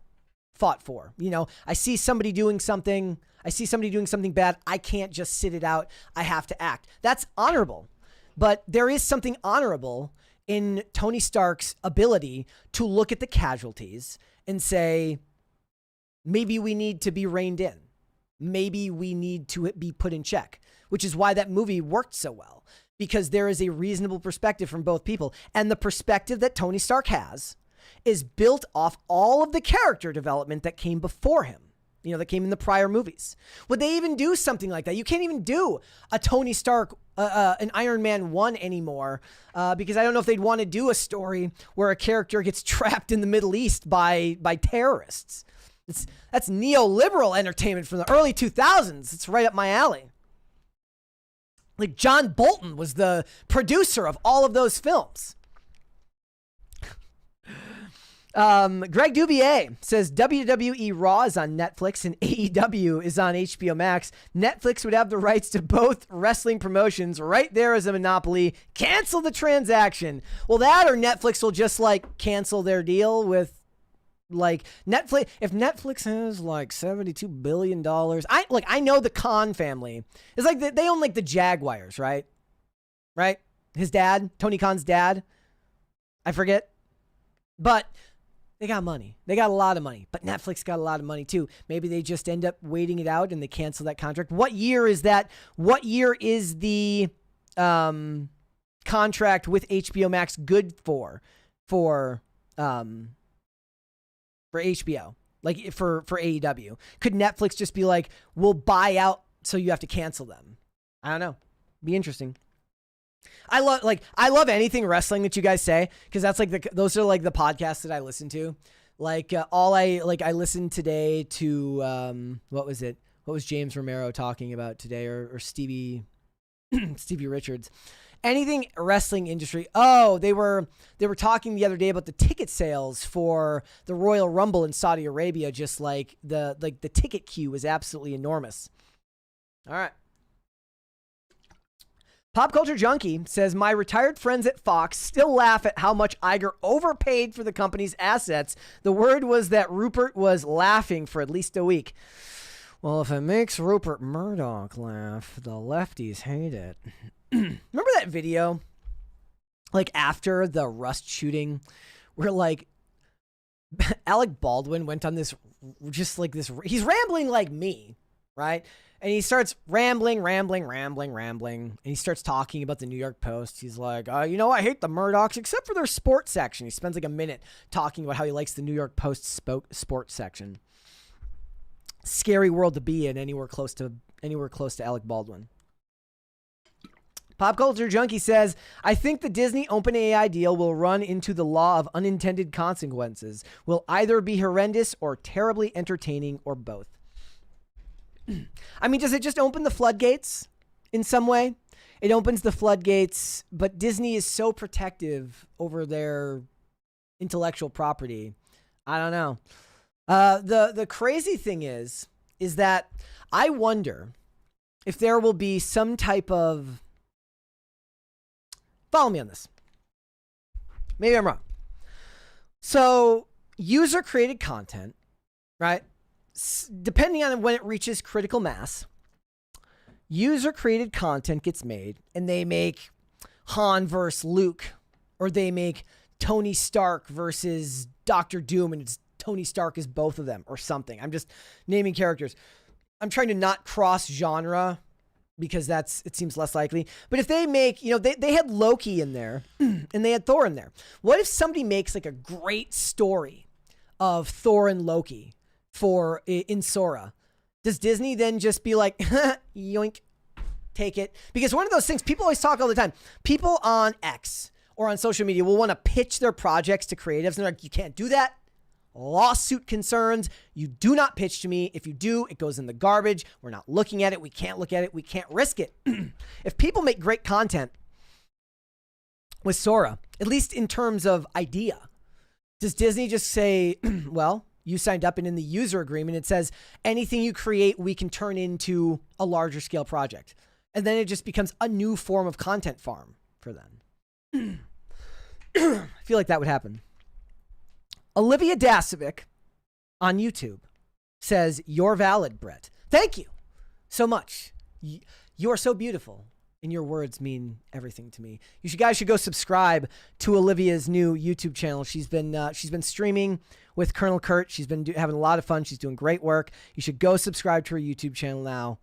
fought for. You know, I see somebody doing something bad. I can't just sit it out. I have to act. That's honorable. But there is something honorable in Tony Stark's ability to look at the casualties and say, maybe we need to be reined in. Maybe we need to be put in check, which is why that movie worked so well, because there is a reasonable perspective from both people. And the perspective that Tony Stark has is built off all of the character development that came before him. You know, that came in the prior movies. Would they even do something like that? You can't even do a Tony Stark, an Iron Man 1 anymore, because I don't know if they'd want to do a story where a character gets trapped in the Middle East by terrorists. That's neoliberal entertainment from the early 2000s. It's right up my alley. Like, John Bolton was the producer of all of those films. Greg Dubier says WWE Raw is on Netflix and AEW is on HBO Max. Netflix would have the rights to both wrestling promotions right there as a monopoly. Cancel the transaction. Well, that or Netflix will just like cancel their deal with like Netflix. If Netflix has like $72 billion, I know the Khan family is like they own like the Jaguars, right? Right? His dad, Tony Khan's dad. I forget. But they got money. They got a lot of money. But Netflix got a lot of money too. Maybe they just end up waiting it out and they cancel that contract. What year is that? What year is the contract with HBO Max good for HBO? Like for AEW? Could Netflix just be like, we'll buy out so you have to cancel them? I don't know. Be interesting. I love anything wrestling that you guys say, because that's like those are like the podcasts that I listen to. Like I listened today to what was it? What was James Romero talking about today, or Stevie Richards? Anything wrestling industry. Oh, they were talking the other day about the ticket sales for the Royal Rumble in Saudi Arabia. Just like the ticket queue was absolutely enormous. All right. Pop Culture Junkie says, my retired friends at Fox still laugh at how much Iger overpaid for the company's assets. The word was that Rupert was laughing for at least a week. Well, if it makes Rupert Murdoch laugh, the lefties hate it. Remember that video? Like after the Rust shooting, where like Alec Baldwin went on this, he's rambling like me, right? And he starts rambling. And he starts talking about the New York Post. He's like, I hate the Murdochs except for their sports section. He spends like a minute talking about how he likes the New York Post sports section. Scary world to be in anywhere close to Alec Baldwin. Pop Culture Junkie says, I think the Disney OpenAI deal will run into the law of unintended consequences. Will either be horrendous or terribly entertaining or both. I mean, does it just open the floodgates in some way? It opens the floodgates, but Disney is so protective over their intellectual property. I don't know. The crazy thing is is that I wonder if there will be some type of, follow me on this. Maybe I'm wrong. So user created content, right? Depending on when it reaches critical mass, user created content gets made and they make Han versus Luke, or they make Tony Stark versus Doctor Doom and it's Tony Stark is both of them or something. I'm just naming characters. I'm trying to not cross genre because it seems less likely. But if they make, they had Loki in there and they had Thor in there. What if somebody makes like a great story of Thor and Loki in Sora? Does Disney then just be like, yoink, take it? Because one of those things, people always talk all the time. People on X or on social media will want to pitch their projects to creatives. And they're like, you can't do that. Lawsuit concerns. You do not pitch to me. If you do, it goes in the garbage. We're not looking at it. We can't look at it. We can't risk it. If people make great content with Sora, at least in terms of idea, does Disney just say, well, you signed up and in the user agreement, it says anything you create, we can turn into a larger scale project. And then it just becomes a new form of content farm for them. I feel like that would happen. Olivia Dasovic on YouTube says, you're valid, Brett. Thank you so much. You are so beautiful and your words mean everything to me. You guys should go subscribe to Olivia's new YouTube channel. She's been streaming with Colonel Kurt. She's been having a lot of fun. She's doing great work. You should go subscribe to her YouTube channel now.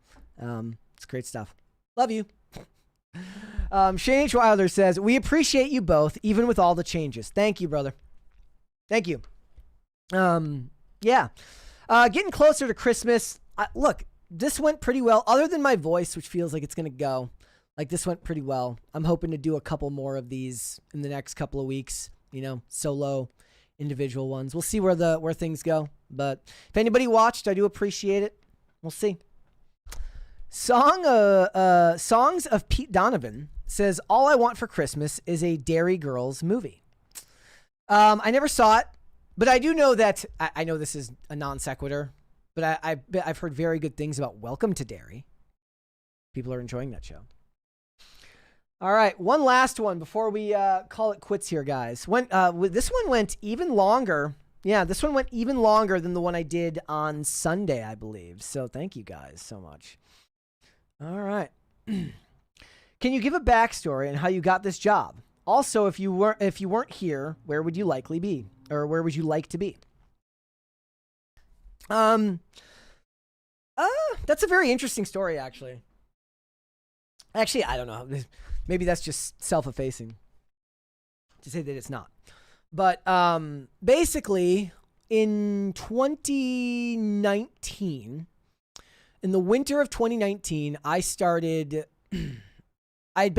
It's great stuff. Love you. Shane H. Wilder says, we appreciate you both, even with all the changes. Thank you, brother. Thank you. Yeah. Getting closer to Christmas. Look, this went pretty well, other than my voice, which feels like it's going to go. Like, this went pretty well. I'm hoping to do a couple more of these in the next couple of weeks, solo individual ones. We'll see where things go. But if anybody watched, I do appreciate it. We'll see. Songs of Pete Donovan says, all I want for Christmas is a Dairy Girls movie. I never saw it, but I do know that I know this is a non sequitur, but I've heard very good things about Welcome to Derry. People are enjoying that show. All right, one last one before we call it quits here, guys. This one went even longer. Yeah, this one went even longer than the one I did on Sunday, I believe. So thank you guys so much. All right. Can you give a backstory on how you got this job? Also, if you weren't here, where would you likely be? Or where would you like to be? That's a very interesting story, actually. Actually, I don't know. Maybe that's just self-effacing to say that it's not. But basically, in 2019, in the winter of 2019, I started... I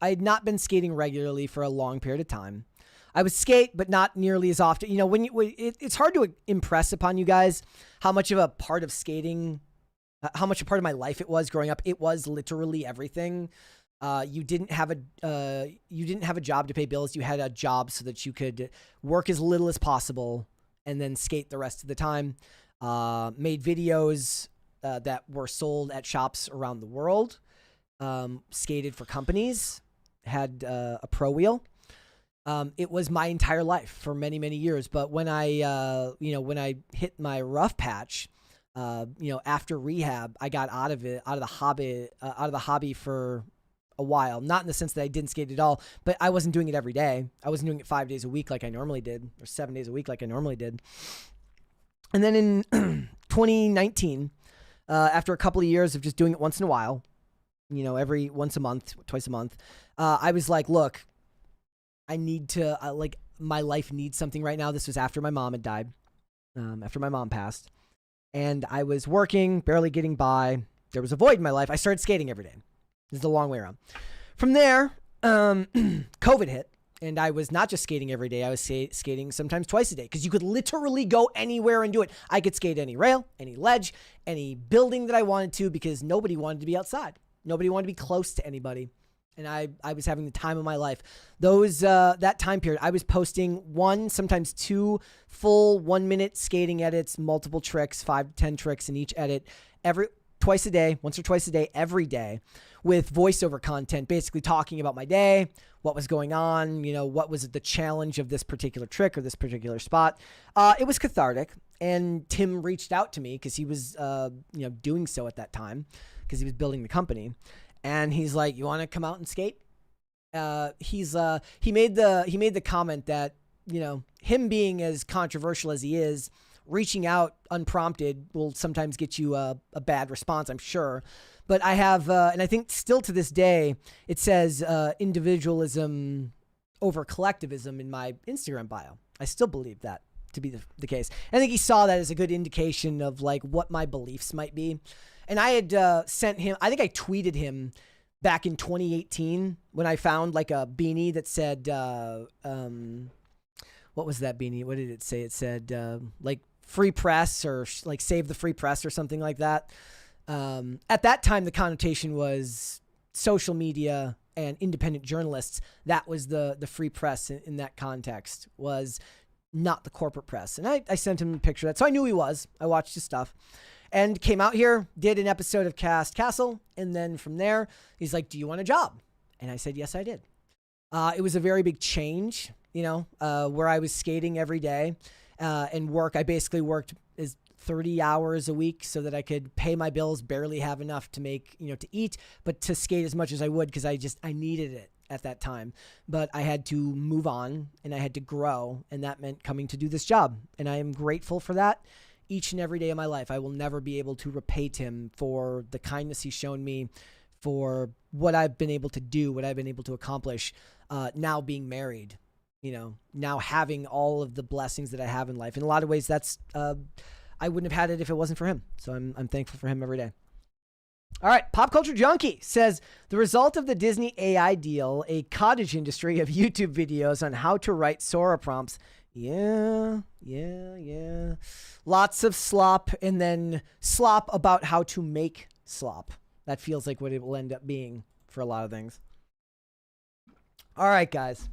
had not been skating regularly for a long period of time. I would skate, but not nearly as often. It's hard to impress upon you guys how much of a part of skating, how much a part of my life it was growing up. It was literally everything. You didn't have a job to pay bills. You had a job so that you could work as little as possible and then skate the rest of the time. Made videos that were sold at shops around the world. Skated for companies, had a pro wheel. It was my entire life for many, many years. But when I hit my rough patch, after rehab, I got out of the hobby for a while. Not in the sense that I didn't skate at all, but I wasn't doing it every day. I wasn't doing it 5 days a week like I normally did, or 7 days a week like I normally did. And then in 2019, after a couple of years of just doing it once in a while, every once a month, twice a month, I was like, look, I need to, my life needs something right now. This was after my mom had died, after my mom passed. And I was working, barely getting by. There was a void in my life. I started skating every day. This is the long way around. From there, COVID hit. And I was not just skating every day. I was skating sometimes twice a day because you could literally go anywhere and do it. I could skate any rail, any ledge, any building that I wanted to because nobody wanted to be outside. Nobody wanted to be close to anybody. and I was having the time of my life. Those that time period, I was posting 1, sometimes 2 full 1-minute skating edits, multiple tricks, 5 to 10 tricks in each edit, once or twice a day, every day, with voiceover content, basically talking about my day, what was going on, what was the challenge of this particular trick or this particular spot. It was cathartic, and Tim reached out to me because he was, doing so at that time because he was building the company, and he's like, "You want to come out and skate?" He made the comment that him being as controversial as he is, reaching out unprompted will sometimes get you a bad response, I'm sure. But I have, and I think still to this day, it says individualism over collectivism in my Instagram bio. I still believe that to be the case. I think he saw that as a good indication of like what my beliefs might be. And I had sent him, I think I tweeted him back in 2018 when I found like a beanie that said, what was that beanie? What did it say? It said like free press or like save the free press or something like that. At that time, the connotation was social media and independent journalists. That was the free press in that context, was not the corporate press. And I sent him a picture of that. So I knew he was. I watched his stuff and came out here, did an episode of Cast Castle. And then from there, he's like, "Do you want a job?" And I said, "Yes, I did." It was a very big change, where I was skating every day and work. I basically worked as 30 hours a week so that I could pay my bills, barely have enough to make, to eat, but to skate as much as I would because I needed it at that time. But I had to move on and I had to grow, and that meant coming to do this job. And I am grateful for that each and every day of my life. I will never be able to repay Tim for the kindness he's shown me, for what I've been able to do, what I've been able to accomplish, now being married, now having all of the blessings that I have in life. In a lot of ways, that's I wouldn't have had it if it wasn't for him. So I'm thankful for him every day. All right. Pop Culture Junkie says, the result of the Disney AI deal, a cottage industry of YouTube videos on how to write Sora prompts. Yeah. Lots of slop, and then slop about how to make slop. That feels like what it will end up being for a lot of things. All right, guys.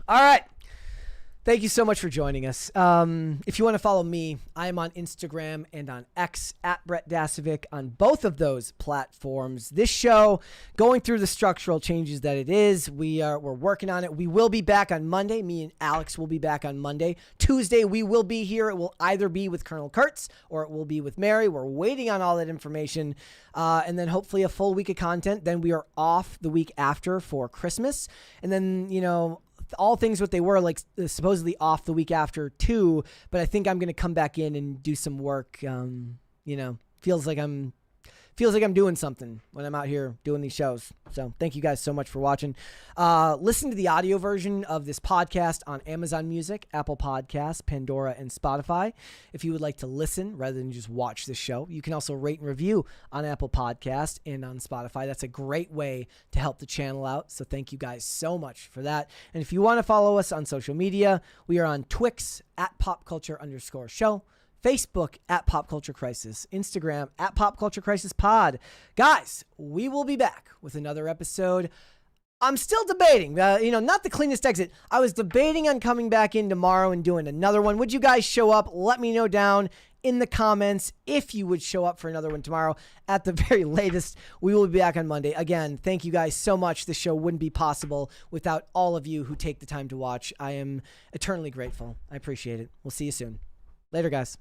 All right. Thank you so much for joining us. If you want to follow me, I am on Instagram and on X at Brett Dasovic on both of those platforms. This show, going through the structural changes that it is, we're working on it. We will be back on Monday. Me and Alex will be back on Monday. Tuesday, we will be here. It will either be with Colonel Kurtz or it will be with Mary. We're waiting on all that information. And then hopefully a full week of content. Then we are off the week after for Christmas. And then, all things what they were, like supposedly off the week after too, but I think I'm going to come back in and do some work. Feels like I'm doing something when I'm out here doing these shows. So thank you guys so much for watching. Listen to the audio version of this podcast on Amazon Music, Apple Podcasts, Pandora, and Spotify. If you would like to listen rather than just watch the show, you can also rate and review on Apple Podcasts and on Spotify. That's a great way to help the channel out. So thank you guys so much for that. And if you want to follow us on social media, we are on Twix at popculture_show. Facebook at Pop Culture Crisis, Instagram at Pop Culture Crisis Pod. Guys, we will be back with another episode. I'm still debating, not the cleanest exit. I was debating on coming back in tomorrow and doing another one. Would you guys show up? Let me know down in the comments if you would show up for another one tomorrow. At the very latest, we will be back on Monday. Again, thank you guys so much. This show wouldn't be possible without all of you who take the time to watch. I am eternally grateful. I appreciate it. We'll see you soon. Later, guys.